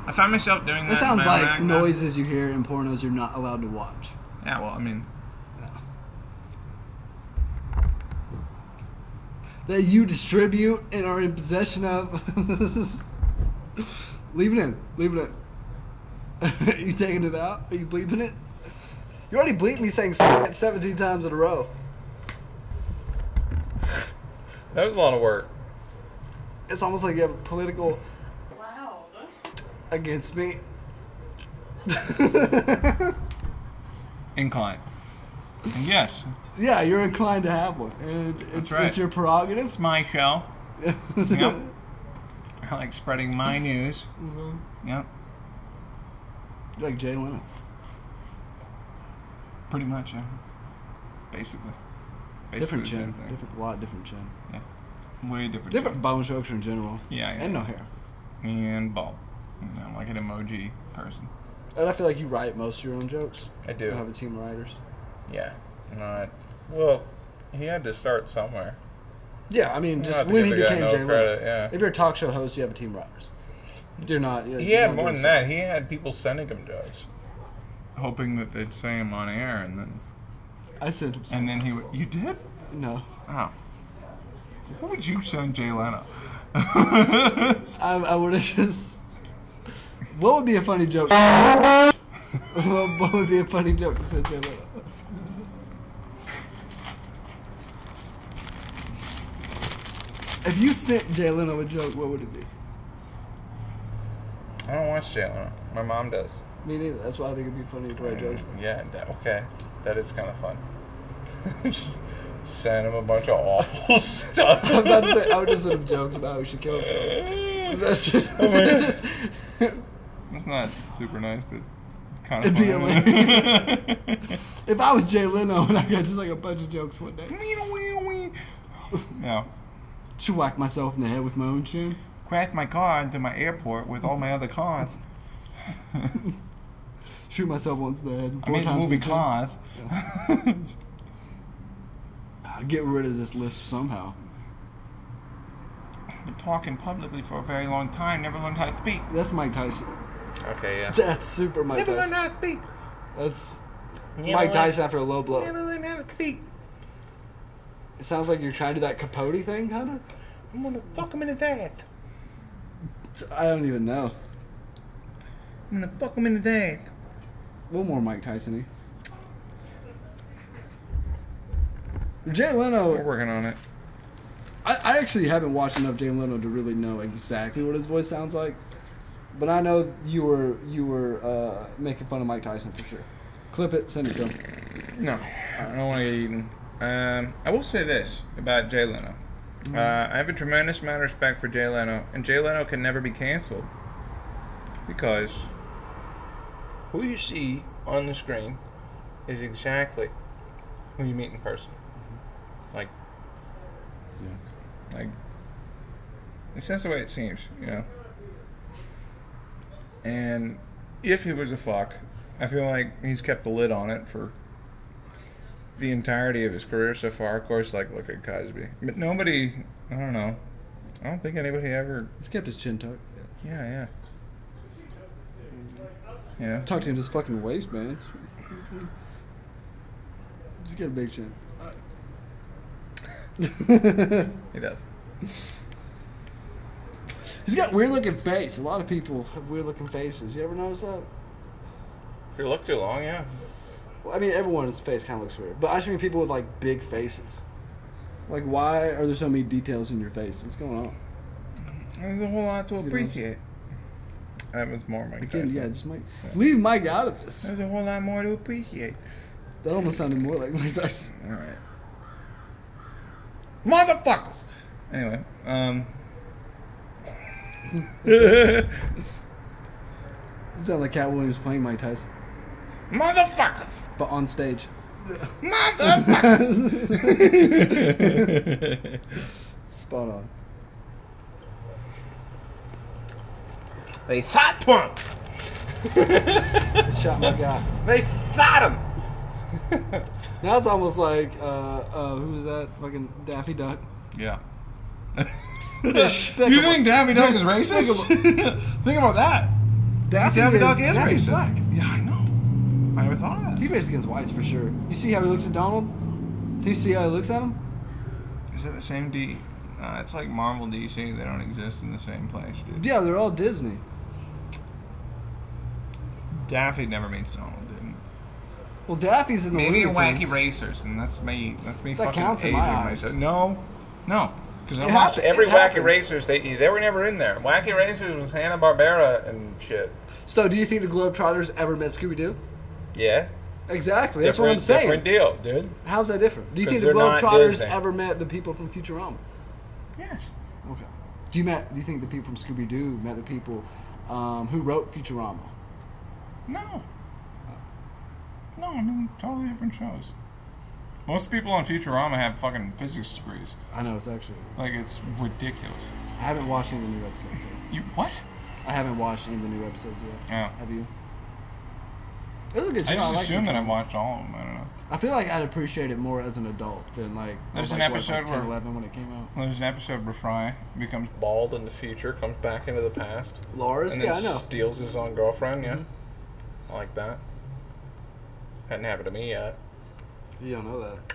I find myself doing that. It sounds in my own like act now. noises you hear in pornos you're not allowed to watch. Yeah, well, I mean, That you distribute and are in possession of. Leave it in. Leave it in. Are you taking it out? Are you bleeping it? You already bleeped me saying 17 times in a row. that was a lot of work. It's almost like you have a political Wow. against me. Incline. And yes, Yeah, you're inclined to have one. And it's, right. it's your prerogative. it's my show. Yep. I like spreading my news. Yep. You're like Jay Leno. Pretty much, yeah. Basically. Different the same chin. thing. A lot different chin. Yeah. Way different. Different bone structure in general. Yeah, yeah. And no hair. And bald. I'm like an emoji person. And I feel like you write most of your own jokes. I do. You have a team of writers. Yeah. Not. Well, he had to start somewhere. Yeah, I mean, Not just to when give he the guy became no Jay Leno. credit, yeah. If you're a talk show host, you have a team of writers. You're not. He had more than that. He had people sending him jokes, hoping that they'd say him on air, and then I sent him some. and then he would. You did? No. Oh. What would you send Jay Leno? I would have just. What would be a funny joke? What would be a funny joke to send Jay Leno? If you sent Jay Leno a joke, what would it be? I don't watch Jay Leno. My mom does. Me neither. That's why I think it'd be funny to write jokes for. Yeah. Okay. That is kind of fun. Just send him a bunch of awful stuff. I'm about to say, I would just send him jokes about how he should kill himself. That's just. It's not super nice, but kind It'd of be funny. hilarious. If I was Jay Leno and I got just like a bunch of jokes one day, No. should whack myself in the head with my own chin. Crash my car into my airport with all my other cars. Shoot myself once in the head. I Four made the times movie in the chin. Cars. Get rid of this list somehow. Been talking publicly for a very long time. Never learned how to speak. That's Mike Tyson. Okay, yeah. That's super Mike Never learned Tyson. how to speak. That's Never Mike learned- Tyson after a low blow. Never learned how to speak. It sounds like you're trying to do that Capote thing, kind of. I'm gonna fuck him in the ass. I don't even know. I'm gonna fuck him in the ass. One more Mike Tyson-y. Jay We're Leno, working on it. I actually haven't watched enough Jay Leno to really know exactly what his voice sounds like. But I know you were making fun of Mike Tyson for sure. Clip it, send it to him. No, I don't want to get eaten. I will say this about Jay Leno. I have a tremendous amount of respect for Jay Leno, and Jay Leno can never be canceled because who you see on the screen is exactly who you meet in person. Like, that's the way it seems, you know. And if he was a fuck, I feel like he's kept the lid on it for the entirety of his career so far. Of course, like, look at Cosby. But nobody, I don't know. I don't think anybody ever... He's kept his chin tucked. Yeah. Yeah. Tucked in his fucking waist, man. He's got a big chin. He does. He's got weird looking face. A lot of people have weird looking faces. You ever notice that? If you look too long, yeah. Well, I mean, everyone's face kind of looks weird. But I just mean people with, like, big faces. Like, why are there so many details in your face? What's going on? There's a whole lot to appreciate. That was more Mike Again, Tyson. yeah, just Mike. Leave Mike out of this. There's a whole lot more to appreciate. That almost sounded more like Mike Tyson. Alright. Motherfuckers! Anyway, You sound like Cat Williams playing Mike Tyson. Motherfuckers! But on stage. Motherfuckers! Spot on. They thought one! Shot my guy. They thought him! Now it's almost like, who was that? Fucking Daffy Duck. Yeah. Despicable. You think Daffy Duck is racist? Think about that. Daffy Duck is Daffy's racist. black. Yeah, I know. I never thought of that. He's racist against whites for sure. You see how he looks at Donald? Do you see how he looks at him? Is it the same D? It's like Marvel DC. They don't exist in the same place, dude. Yeah, they're all Disney. Daffy never means Donald, dude. Well, Daffy's in the Maybe Looney Wacky Tunes. Racers, and that's me. That's me That fucking counts in aging my eyes. myself. No, because I It watched hap- every it Wacky happens. Racers. They were never in there. Wacky Racers was Hanna-Barbera and shit. So, do you think the Globetrotters ever met Scooby-Doo? Yeah. Exactly. That's what I'm saying. Different deal, dude. How's that different? Do you think 'Cause the they're not Globetrotters Disney. ever met the people from Futurama? Yes. Okay. Do you think the people from Scooby-Doo met the people who wrote Futurama? No. No, I mean, totally different shows. Most people on Futurama have fucking physics degrees. I know, it's actually... Like, it's ridiculous. I haven't watched any of the new episodes yet. You, what? I haven't watched any of the new episodes yet. Oh. Have you? It was a good show. I just like assumed that I Futurama. watched all of them. I don't know. I feel like I'd appreciate it more as an adult than like There's like, an what, episode like 10, where- 11 when it came out. Well, there's an episode where Fry becomes bald in the future, comes back into the past, Lars, and yeah, then I know. steals his own girlfriend. Yeah, Mhm. I like that. Hadn't happened to me yet. You don't know that.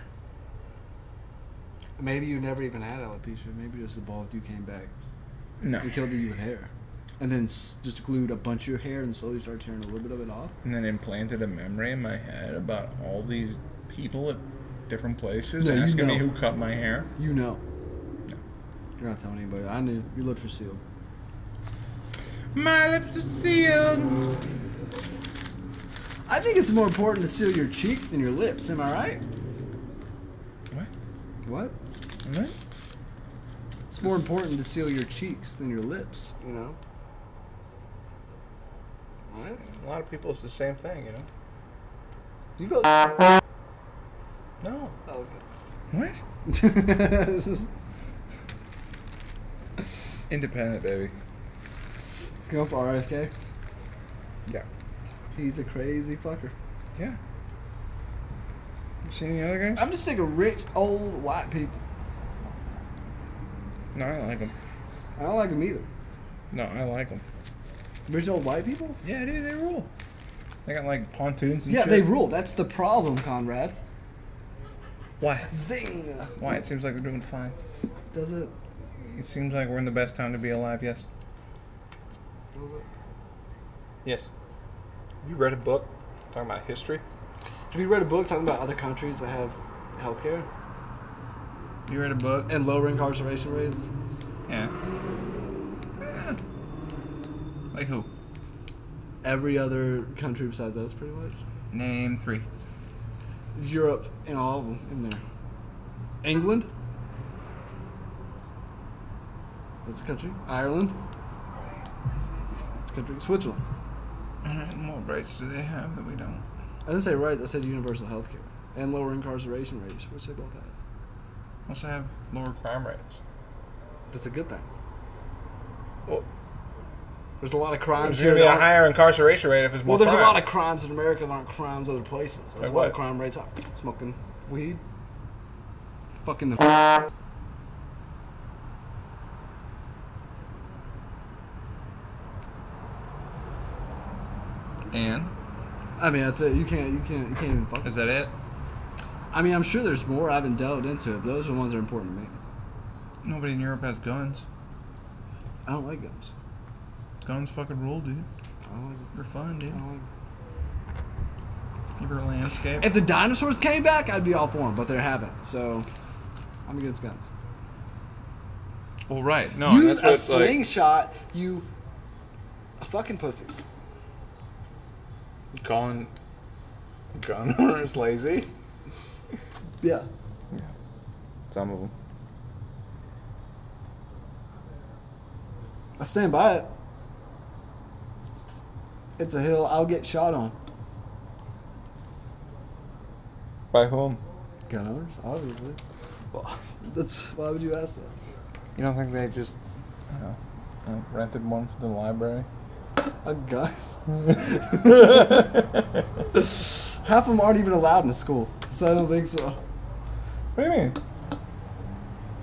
Maybe you never even had alopecia. Maybe just the bald you came back No. and killed you with hair, and then just glued a bunch of your hair and slowly started tearing a little bit of it off. And then implanted a memory in my head about all these people at different places No, you asking me know. who cut my hair. You know. You're not telling anybody. I knew. Your lips were sealed. My lips are sealed. I think it's more important to seal your cheeks than your lips. Am I right? What? What? What? It's more important to seal your cheeks than your lips. You know. Right? A lot of people, it's the same thing, you know. Do you feel? No. Oh, What? okay. This is- Independent, baby. Go for RFK. Yeah. He's a crazy fucker. Yeah. You seen any other guys? I'm just sick of rich old white people. No, I like them. I don't like them either. No, I like them. Rich old white people? Yeah, dude, they rule. They got like pontoons and Yeah, shit. they rule. That's the problem, Conrad. Why? Zing. Why? It seems like they're doing fine. Does it? It seems like we're in the best time to be alive, yes. Does it? Yes. You read a book talking about history? Have you read a book talking about other countries that have healthcare? You read a book? And lower incarceration rates. Yeah. Like who? Every other country besides us, pretty much. Name 3. Europe and all of them in there. England. That's a country. Ireland. That's a country. Switzerland. What rights do they have that we don't? I didn't say right. I said universal health care and lower incarceration rates, which they both have. Also have lower crime rates. That's a good thing. Well, there's a lot of crimes there's here. going to be a higher incarceration rate if there's more Well, there's crime. a lot of crimes in America that aren't crimes other places. That's Like why what? the crime rates are. Smoking weed. Fucking the... And? I mean, that's it. You can't even fuck. Is that it? I mean, I'm sure there's more. I haven't delved into it. But those are the ones that are important to me. Nobody in Europe has guns. I don't like guns. Guns fucking rule, dude. I don't like them. They're fun, I dude. don't like them. You ever landscape? If the dinosaurs came back, I'd be all for them, but they haven't. So, I'm against guns. Well, right. No, Use that's a what it's like. slingshot, you fucking pussies. Calling gun owners lazy? Yeah. Some of them. I stand by it. It's a hill I'll get shot on. By whom? Gun owners, obviously. Well, That's why would you ask that? you don't think they just rented one for the library? A gun? Half of them aren't even allowed in the school, so I don't think so. What do you mean?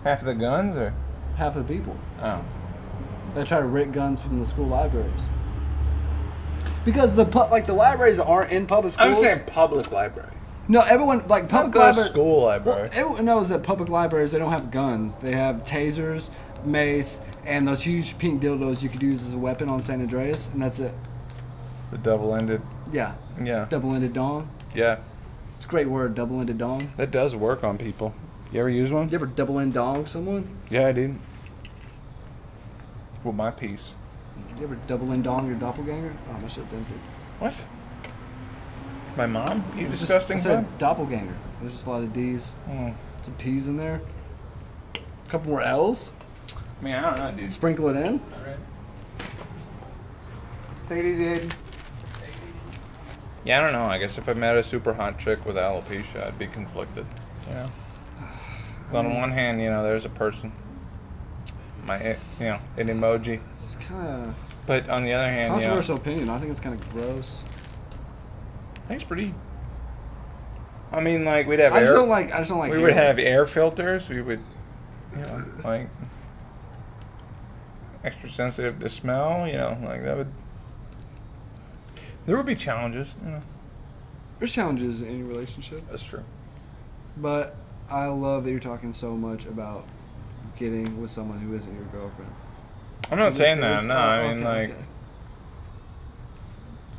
Half of the guns, or? Half of the people. Oh. They try to rent guns from the school libraries. Because the libraries aren't in public schools. I was saying public library. No, everyone like public Not the library. school library. Well, everyone knows that public libraries, they don't have guns. They have tasers, mace, and those huge pink dildos you could use as a weapon on San Andreas, and that's it. The double-ended. Yeah. Yeah. Double-ended dong. Yeah. It's a great word, double-ended dong. That does work on people. You ever use one? You ever double-end dong someone? Yeah, I did. With my piece. You ever double-end dong your doppelganger? Oh, my shit's empty. What? My mom? You It's just- disgusting I said bug? doppelganger. There's just a lot of D's, Mm. some P's in there. A couple more L's. I mean, I don't know, dude. Sprinkle it in. Take it easy, Hayden. Yeah, I don't know. I guess if I met a super hot chick with alopecia, I'd be conflicted. You know? 'Cause on one hand, you know, there's a person. An emoji. It's kind of But on the other hand, you know, controversial opinion. I think it's kind of gross. I think it's pretty. I mean, like, we'd have I just air. don't like. We would have halos. air filters. We would, you know, like, extra sensitive to smell. You know, like that would. There would be challenges. You know. There's challenges in any relationship, That's true. but I love that you're talking so much about getting with someone who isn't your girlfriend. I'm not saying that. No, Oh, I mean, okay, like,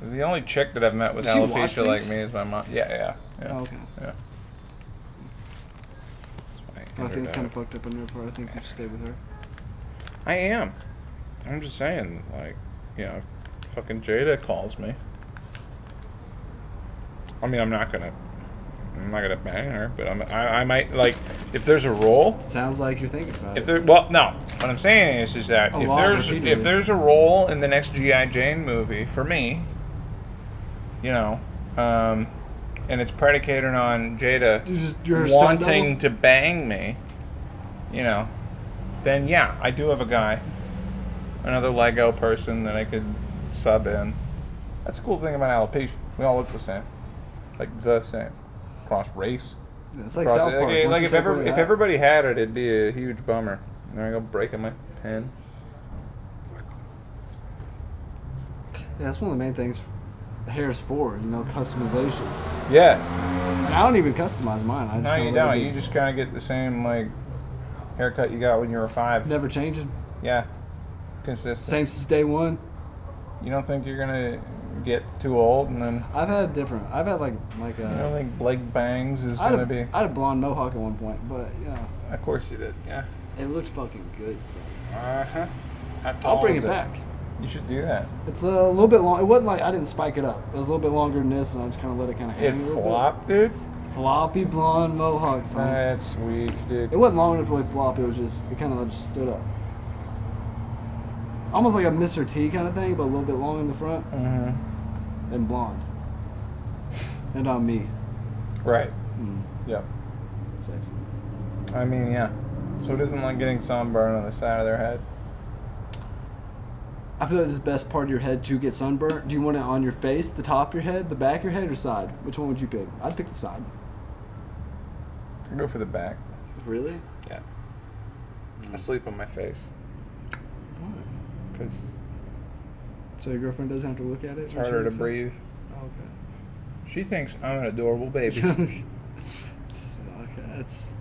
okay. the only chick that I've met with Does she watch alopecia like these? me is my mom. Yeah. Oh, okay. Yeah. I think it's kind of fucked up on your part. I think you should stay with her. I am. I'm just saying, like, you know, fucking Jada calls me. I mean, I'm not gonna bang her, but I might, like, if there's a role. Sounds like you're thinking about If it. there, well, no. What I'm saying is that A if lot there's repeatedly. a role in the next G.I. Jane movie for me, you know, and it's predicated on Jada You're a stunt wanting double? to bang me, you know, then yeah, I do have a guy, another Lego person that I could sub in. That's the cool thing about alopecia. We all look the same, like the same, cross race. It's like Cross South Park. like Once you if take away that- everybody had it, it'd be a huge bummer. There I go, breaking my pen. Yeah, that's one of the main things hair's for, customization. Yeah. And I don't even customize mine. I just No, kinda you let it don't. be. You just kind of get the same like haircut you got when you were 5. Never changing. Yeah. Consistent. Same since day one. You don't think you're gonna get too old and then I've had different. I've had like you don't think Blake Bangs is I had gonna be? I had a blonde mohawk at one point, but Of course you did. Yeah. It looked fucking good, so. Uh-huh. I'll bring it back. You should do that. It's a little bit long. It wasn't like I didn't spike it up. It was a little bit longer than this, and I just kind of let it kind of hang It a little flopped, dude? bit. Floppy blonde mohawk, son. That's weak, dude. It wasn't long enough to really flop. It was just, it kind of just stood up. Almost like a Mr. T kind of thing, but a little bit long in the front. Mm-hmm. And blonde. And on me. Right. Mm. Yep. Sexy. I mean, yeah. So it isn't like getting sunburn on the side of their head. I feel like the best part of your head to get sunburnt. Do you want it on your face, the top of your head, the back of your head, or side? Which one would you pick? I'd pick the side. I'd go for the back. Really? Yeah. I sleep on my face. Why? Because So your girlfriend doesn't have to look at it? it's when she harder to wakes up? breathe. Oh, okay. She thinks I'm an adorable baby. Okay, that's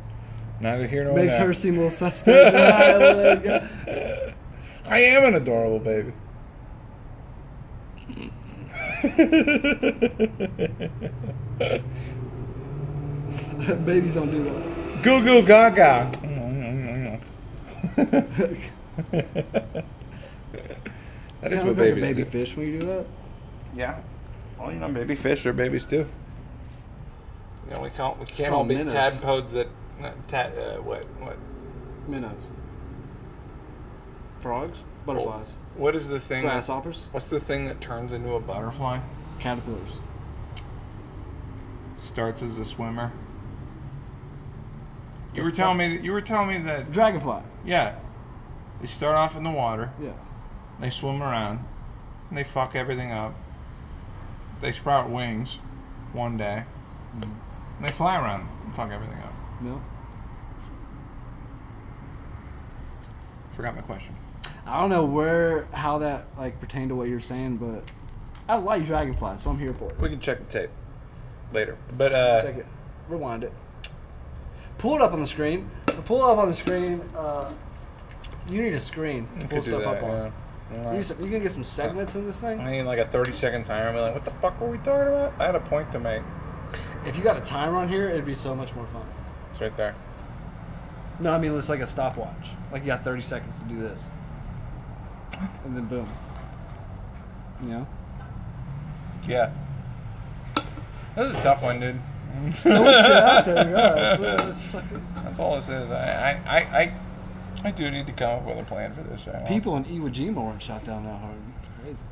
Neither here nor makes there. her seem a little suspect. Right, like, I am an adorable baby. babies don't do that. Goo goo gaga. That is You what look like a babies baby do. fish when you do that. Yeah. Well, you know, baby fish are babies too. You know, we can't Call all be minnows. tadpodes that what? Minnows. Frogs. Butterflies. What is the thing? Grasshoppers. What's the thing that turns into a butterfly? Caterpillars. Starts as a swimmer. You were telling me that Dragonfly. yeah. They start off in the water. Yeah. They swim around. And they fuck everything up. They sprout wings one day. Mm. And they fly around and fuck everything up. No. Forgot my question. I don't know how that like pertained to what you're saying, but I like dragonflies, so I'm here for it. We can check the tape later. But Check it. Rewind it. Pull it up on the screen. Pull it up on the screen. You need a screen to pull stuff up on. You can get some segments in this thing. I need like a 30-second timer. I'm like, what the fuck were we talking about? I had a point to make. If you got a timer on here, it'd be so much more fun. It's right there. No, I mean it's like a stopwatch. Like you got 30 seconds to do this, and then boom. You know. Yeah. This is a tough one, dude. Throwing shit out there, yeah. It's fucking... That's all this is. I do need to come up with a plan for this. People in Iwo Jima weren't shot down that hard. It's crazy.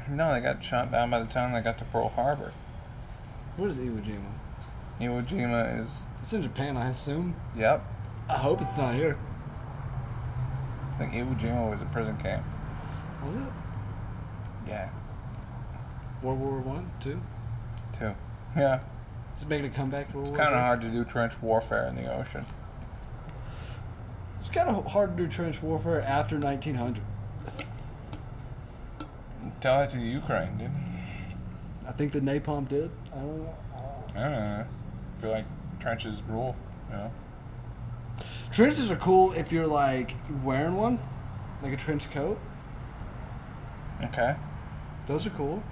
No, they got shot down by the time they got to Pearl Harbor. What is Iwo Jima? Iwo Jima is... It's in Japan, I assume. Yep. I hope it's not here. I think Iwo Jima was a prison camp. Was it? Yeah. World War I, II? Too. Yeah. Is it making a comeback for World It's War kind of II? hard to do trench warfare in the ocean. It's kind of hard to do trench warfare after 1900. Tell that to the Ukraine, dude. I think the napalm did. I don't know. I don't know. I feel like trenches rule, you know? Trenches are cool if you're like wearing one, like a trench coat. Okay. Those are cool.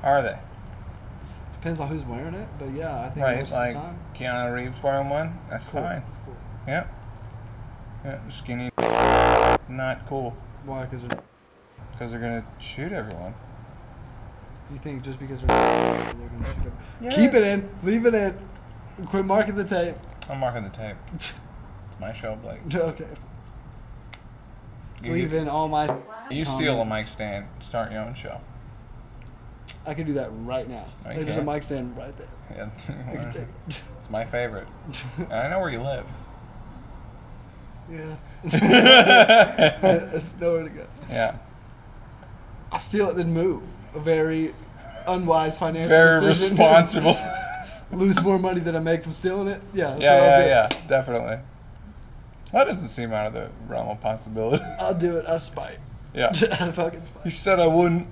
Are they? Depends on who's wearing it, but yeah, I think Right, most like of the time. Keanu Reeves wearing one? That's Cool. fine. It's cool. Yep. Yeah, skinny. Not cool. Why? Because Because they're going to shoot everyone. you think just because they're gonna shoot it. Yes. Keep it in. Leave it in. Quit marking the tape. I'm marking the tape. It's my show, Blake. Okay. You, Leave in all my. you steal a comments. mic stand. Start your own show. I can do that right now. No, you There's a can't. mic stand right there. Yeah. I can take it. It's my favorite. And I know where you live. Yeah. There's nowhere to go. Yeah. I steal it then move. A very unwise financial Very decision. responsible. Lose more money than I make from stealing it. Yeah. That's what Yeah, I'll do. yeah. Definitely. That doesn't seem out of the realm of possibility. I'll do it out of spite. Yeah. Out of fucking You spite. said I wouldn't.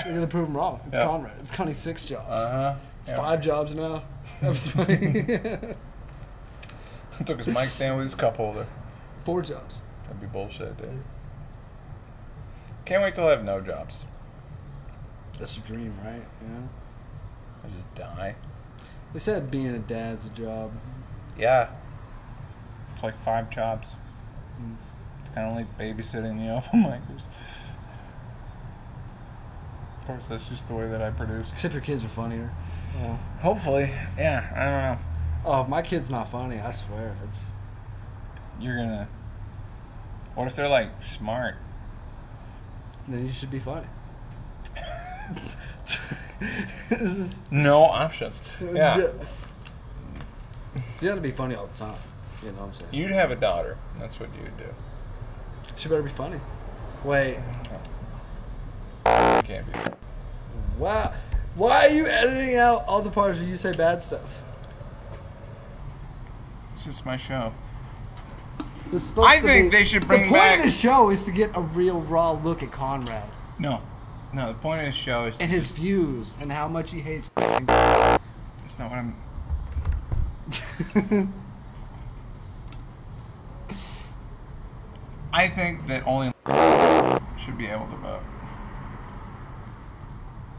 You're gonna prove them wrong. It's Yeah. Conrad. It's Connie's 6 jobs. Uh-huh. It's 5 jobs now. That was funny. Took his mic stand with his cup holder. 4 jobs. That'd be bullshit, dude. Can't wait till I have no jobs. That's a dream, right? You know? I just die. They said being a dad's a job. Yeah. It's like 5 chops. It's kind of like babysitting the open micers. Of course, that's just the way that I produce. Except your kids are funnier. Yeah. Hopefully. Yeah, I don't know. Oh, if my kid's not funny, I swear. You're gonna... What if they're, like, smart? Then you should be funny. No options. Yeah. You have to be funny all the time. You know what I'm saying? You'd have a daughter. That's what you'd do. She better be funny. Wait. Can't be. Wow. Why are you editing out all the parts where you say bad stuff? It's just my show. I think they should bring back... The point back... of the show is to get a real raw look at Conrad. No. No, the point of the show is... And his views and how much he hates... That's not what I'm... I think that only should be able to vote.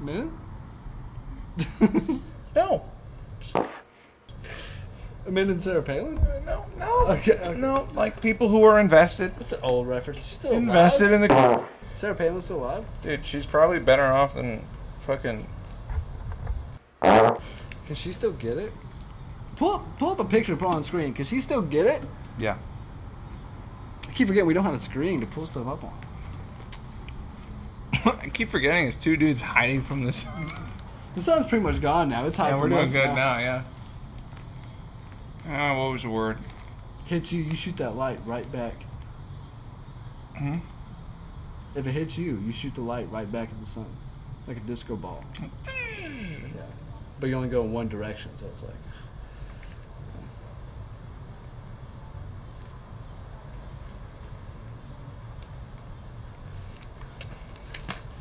Men? No. Men and Sarah Palin? No, no. Okay. No, like people who are invested. That's an old reference. She's still Invested alive? in the... Sarah Palin's still alive? Dude, she's probably better off than fucking... Can she still get it? Pull up a picture and put it on screen. Can she still get it? Yeah. I keep forgetting we don't have a screen to pull stuff up on. I keep forgetting it's 2 dudes hiding from this. The sun's pretty much gone now. It's high Yeah, for we're doing us good now, yeah. What was the word? Hits you, you shoot that light right back. Hmm? If it hits you, you shoot the light right back at the sun. Like a disco ball. Yeah. But you only go in one direction, so it's like...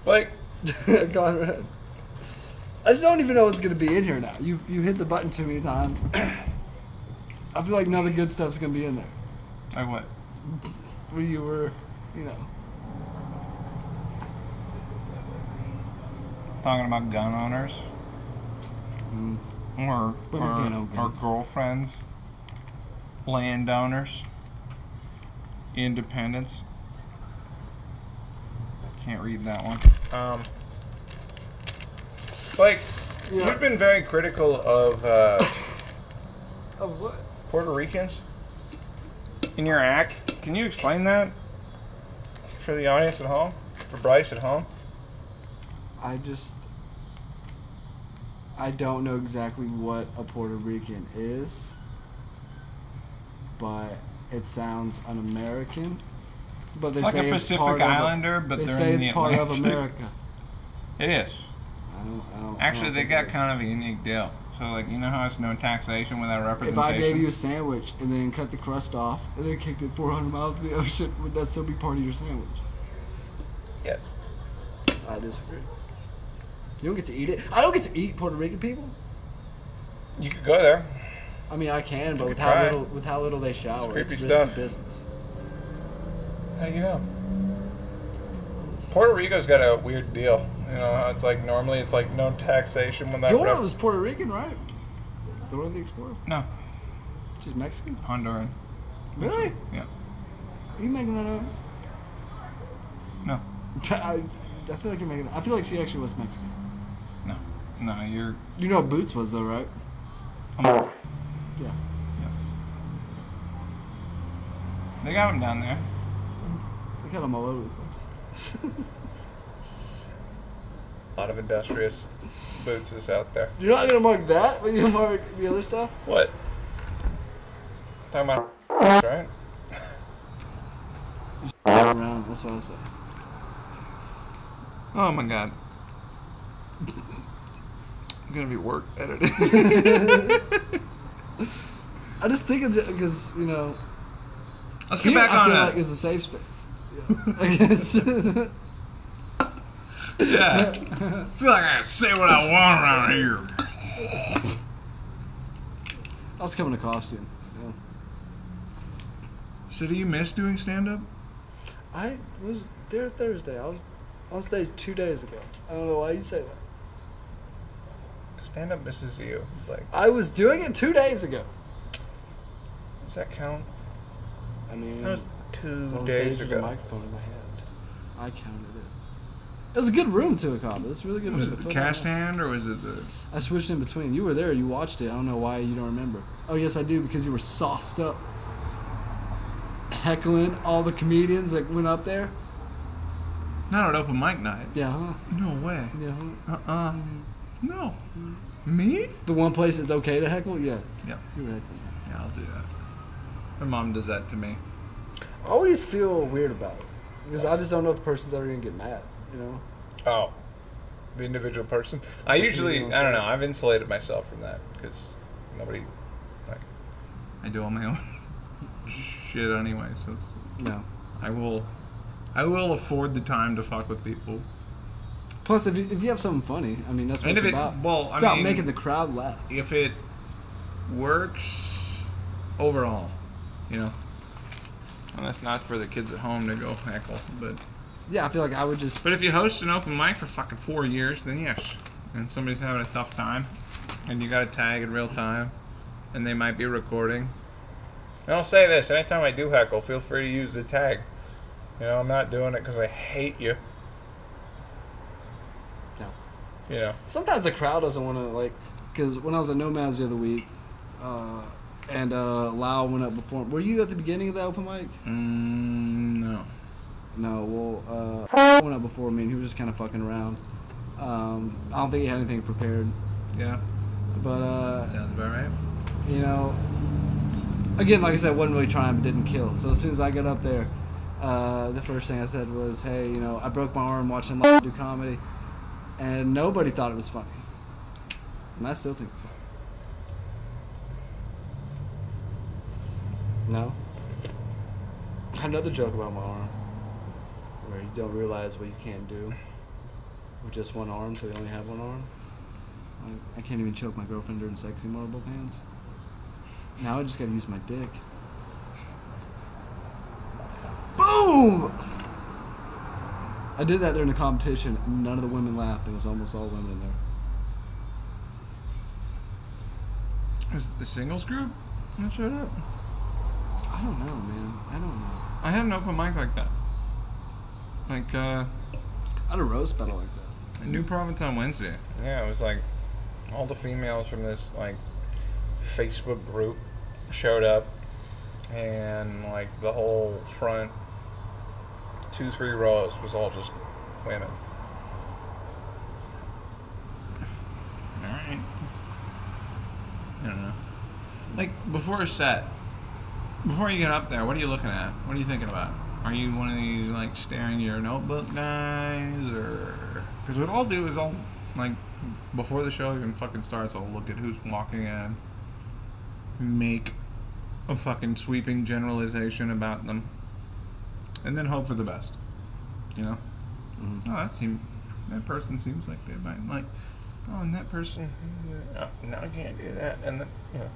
Like... Conrad. I just don't even know what's gonna be in here now. You hit the button too many times. I feel like none of the good stuff's gonna be in there. Like what? Where you were, you know. Talking about gun owners. Or girlfriends. Landowners. Independents. Can't read that one. Like, Yeah. you've been very critical of Of what? Puerto Ricans in your act. Can you explain that for the audience at home? For Bryce at home? I don't know exactly what a Puerto Rican is, but it sounds un-American. But they It's like say a it's Pacific part of Islander, but they they're say in it's the part of Atlantic. America. It is. I Actually, don't they think got it is. kind of a unique deal. So, like, you know how it's no taxation without If representation? I gave you a sandwich and then cut the crust off and then kicked it 400 miles to the ocean, would that still be part of your sandwich? Yes. I disagree. You don't get to eat it. I don't get to eat Puerto Rican people. You could go there. I mean, I can, but You with could how try. little they shower, creepy it's risky stuff. business. How do you know? Puerto Rico's got a weird deal. You know how it's like normally it's like no taxation without Dora was Puerto Rican, right? Dora the Explorer. No, She's Mexican. Honduran. Really? Yeah. Are you making that up? No. I feel like you're making that. I feel like she actually was Mexican. No. No, you're... You know what Boots was, though, right? Yeah. Yeah. They got them down there. They got them all over the place. A lot of industrious boots is out there. You're not gonna mark that, but you're gonna mark the other stuff. What? Talking about right? Around. That's what I said. Oh my god. I'm gonna be work editing. I just think because you know. Let's get Here, back I on feel that. like it's a safe space. Yeah. Yeah. I feel like I can say what I want around here. I was coming in a costume. Yeah. So do you miss doing stand-up? I was there Thursday. I was on stage 2 days ago. I don't know why you say that. Stand-up misses you. Like, I was doing it 2 days ago. Does that count? I mean, That was I 2 was on days stage with a ago. microphone in my hand. I counted it. It was a good room too, Akaba. It's really good. Was room. it the cast hand or was it the? I switched in between. You were there. You watched it. I don't know why you don't remember. Oh yes, I do, because you were sauced up, heckling all the comedians that went up there. Not an open mic night. Yeah. Huh? No way. Yeah. Huh? No. Me? The one place it's okay to heckle. Yeah. Yeah. You were heckling. Yeah, I'll do that. My mom does that to me. I always feel weird about it because I just don't know if the person's ever gonna get mad. You know. Oh. The individual person? I usually, I don't know, I've insulated myself from that because nobody, like, I do all my own shit anyway, so it's, No. I will afford the time to fuck with people. Plus, if you have something funny, I mean, that's what it's about. Well, It's about mean, making the crowd laugh. if it works overall, you know, and that's not for the kids at home to go heckle, but Yeah, I feel like I would just. But if you host an open mic for fucking 4 years, then yes. And somebody's having a tough time, and you got to tag in real time, and they might be recording. And I'll say this: anytime I do heckle, feel free to use the tag. You know, I'm not doing it because I hate you. No. You know. Sometimes the crowd doesn't want to, like, because when I was at Nomads the other week, and Lau went up before. Were you at the beginning of the open mic? No. No, well, went up before me, and he was just kind of fucking around. I don't think he had anything prepared. Yeah. But, Sounds about right. you know, again, like I said, wasn't really trying, but didn't kill. So as soon as I got up there, the first thing I said was, hey, you know, I broke my arm watching Lau do comedy, and nobody thought it was funny. And I still think it's funny. No? I had another joke about my arm, where you don't realize what you can't do with just one arm, so you only have one arm. I can't even choke my girlfriend during sex anymore with both hands. Now I just gotta use my dick. Boom! I did that during the competition, and none of the women laughed. It was almost all women in there. Was it the singles group that showed up? I don't know, man. I don't know. I had an open mic like that. Like, I had a roast battle like that. New Province on Wednesday. Yeah, it was like all the females from this like Facebook group showed up, and like the whole front 2-3 rows was all just women. All right. I don't know. Like before a set, before you get up there, what are you looking at? What are you thinking about? Are you one of these like staring at your notebook guys, or because what I'll do is I'll like before the show even fucking starts, I'll look at who's walking in, make a fucking sweeping generalization about them, and then hope for the best. You know? Mm-hmm. Oh, that person seems like they might like. Oh, and that person. No, I can't do that. And then, you know.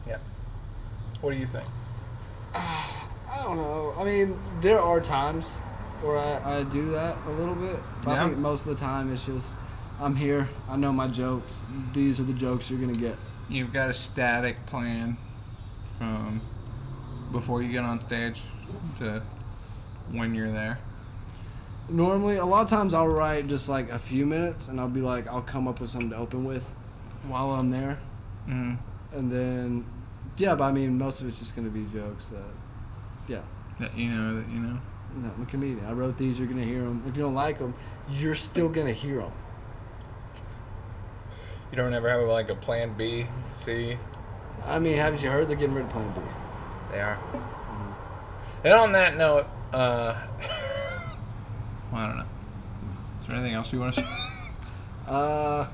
Yeah. What do you think? I don't know. I mean, there are times where I do that a little bit. But Yeah. I think most of the time it's just, I'm here. I know my jokes. These are the jokes you're going to get. You've got a static plan from before you get on stage to when you're there. Normally, a lot of times I'll write just like a few minutes, and I'll be like, I'll come up with something to open with while I'm there. Mm-hmm. And then, yeah, but I mean, most of it's just going to be jokes that, yeah. That you know. No, I'm a comedian. I wrote these, you're going to hear them. If you don't like them, you're still going to hear them. You don't ever have like a plan B, C? I mean, haven't you heard they're getting rid of Plan B? They are. Mm-hmm. And on that note, well, I don't know. Is there anything else you want to say? I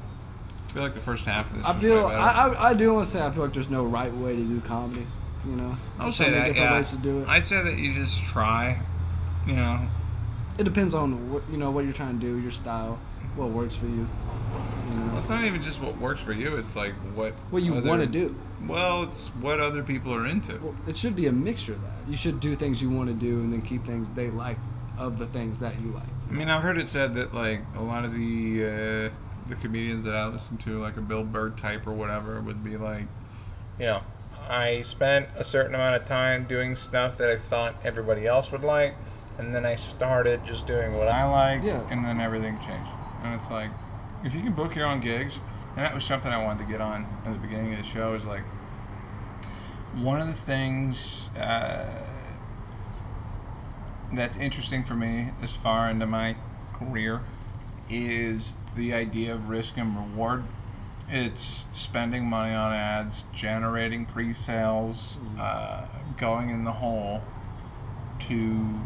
feel like the first half of this. I do want to say I feel like there's no right way to do comedy. You know, I'll say that. different Yeah. ways to do it. I'd say that you just try. You know. It depends on what you're trying to do, your style, what works for you. You know? Well, it's not even just what works for you. It's like what you want to do. Well, it's what other people are into. Well, it should be a mixture of that. You should do things you want to do, and then keep things they like of the things that you like. I mean, I've heard it said that like a lot of the comedians that I listen to, like a Bill Burr type or whatever, would be like, you know, I spent a certain amount of time doing stuff that I thought everybody else would like, and then I started just doing what I liked, and then everything changed. And it's like, if you can book your own gigs, and that was something I wanted to get on at the beginning of the show, is like, one of the things that's interesting for me this far into my career is the idea of risk and reward. It's spending money on ads, generating pre-sales, going in the hole to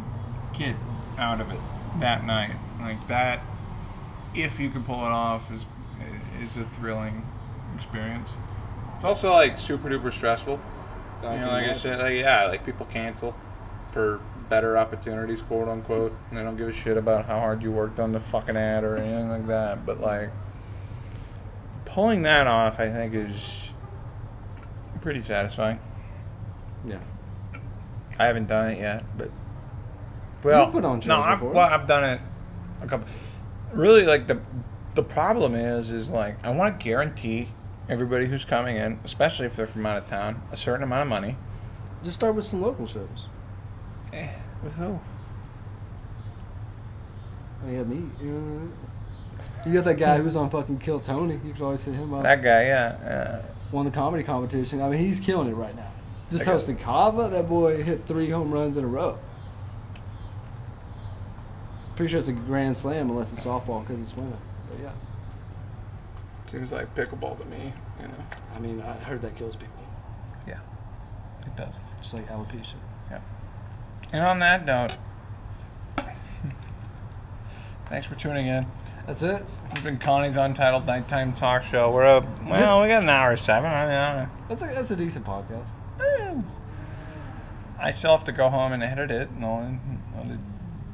get out of it that night. Like that, if you can pull it off, is a thrilling experience. It's also like super duper stressful. You know, like I said, like people cancel for better opportunities, quote unquote, and they don't give a shit about how hard you worked on the fucking ad or anything like that. But like, pulling that off, I think, is pretty satisfying. Yeah. I haven't done it yet, but well, you put on shows before. I've done it a couple. Really, like the problem is like I want to guarantee everybody who's coming in, especially if they're from out of town, a certain amount of money. Just start with some local shows. With who? Yeah, me. You got that guy who was on fucking Kill Tony. You could always hit him up. That guy, yeah. Won the comedy competition. I mean, he's killing it right now. Just hosting Kava, that boy hit 3 home runs in a row. Pretty sure it's a grand slam unless it's softball because it's women. But yeah. Seems like pickleball to me, you know. I mean, I heard that kills people. Yeah, it does. Just like alopecia. Yeah. And on that note, thanks for tuning in. That's it. It's been Connie's Untitled Nighttime Talk Show. We're up. Well, we got an hour 7. I mean, I don't know. That's a decent podcast. I still have to go home and edit it. No,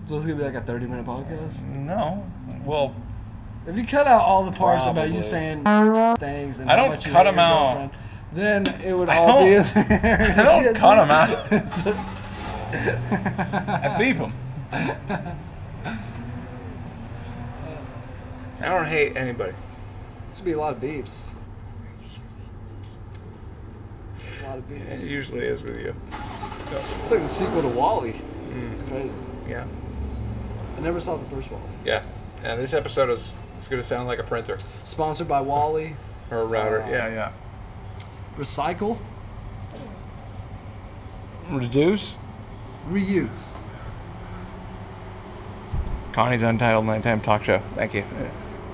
So it's gonna be like a 30-minute podcast. no. Well, if you cut out all the parts about probably. you saying things and I how don't much you cut hate them your out. girlfriend, then it would all be in there. I don't cut them out. I beep them. I don't hate anybody. It's gonna be a lot of beeps. It's a lot of beeps. It usually is with you. It's like the sequel to WALL-E. It's crazy. Yeah. I never saw the first WALL-E. Yeah. And this episode is going to sound like a printer. Sponsored by WALL-E. Or a router. Yeah. Recycle. Reduce. Reuse. Connie's Untitled Nighttime Talk Show. Thank you.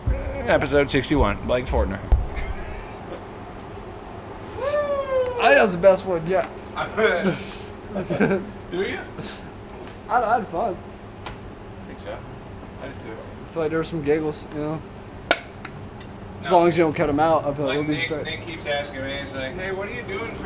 Episode 61. Blake Fortner. I think that was the best one yet. Do you? I had fun. I think so. I did too. I feel like there were some giggles, you know. As long as you don't cut them out, I feel like it'll be straight. Nick keeps asking me, he's like, hey, what are you doing for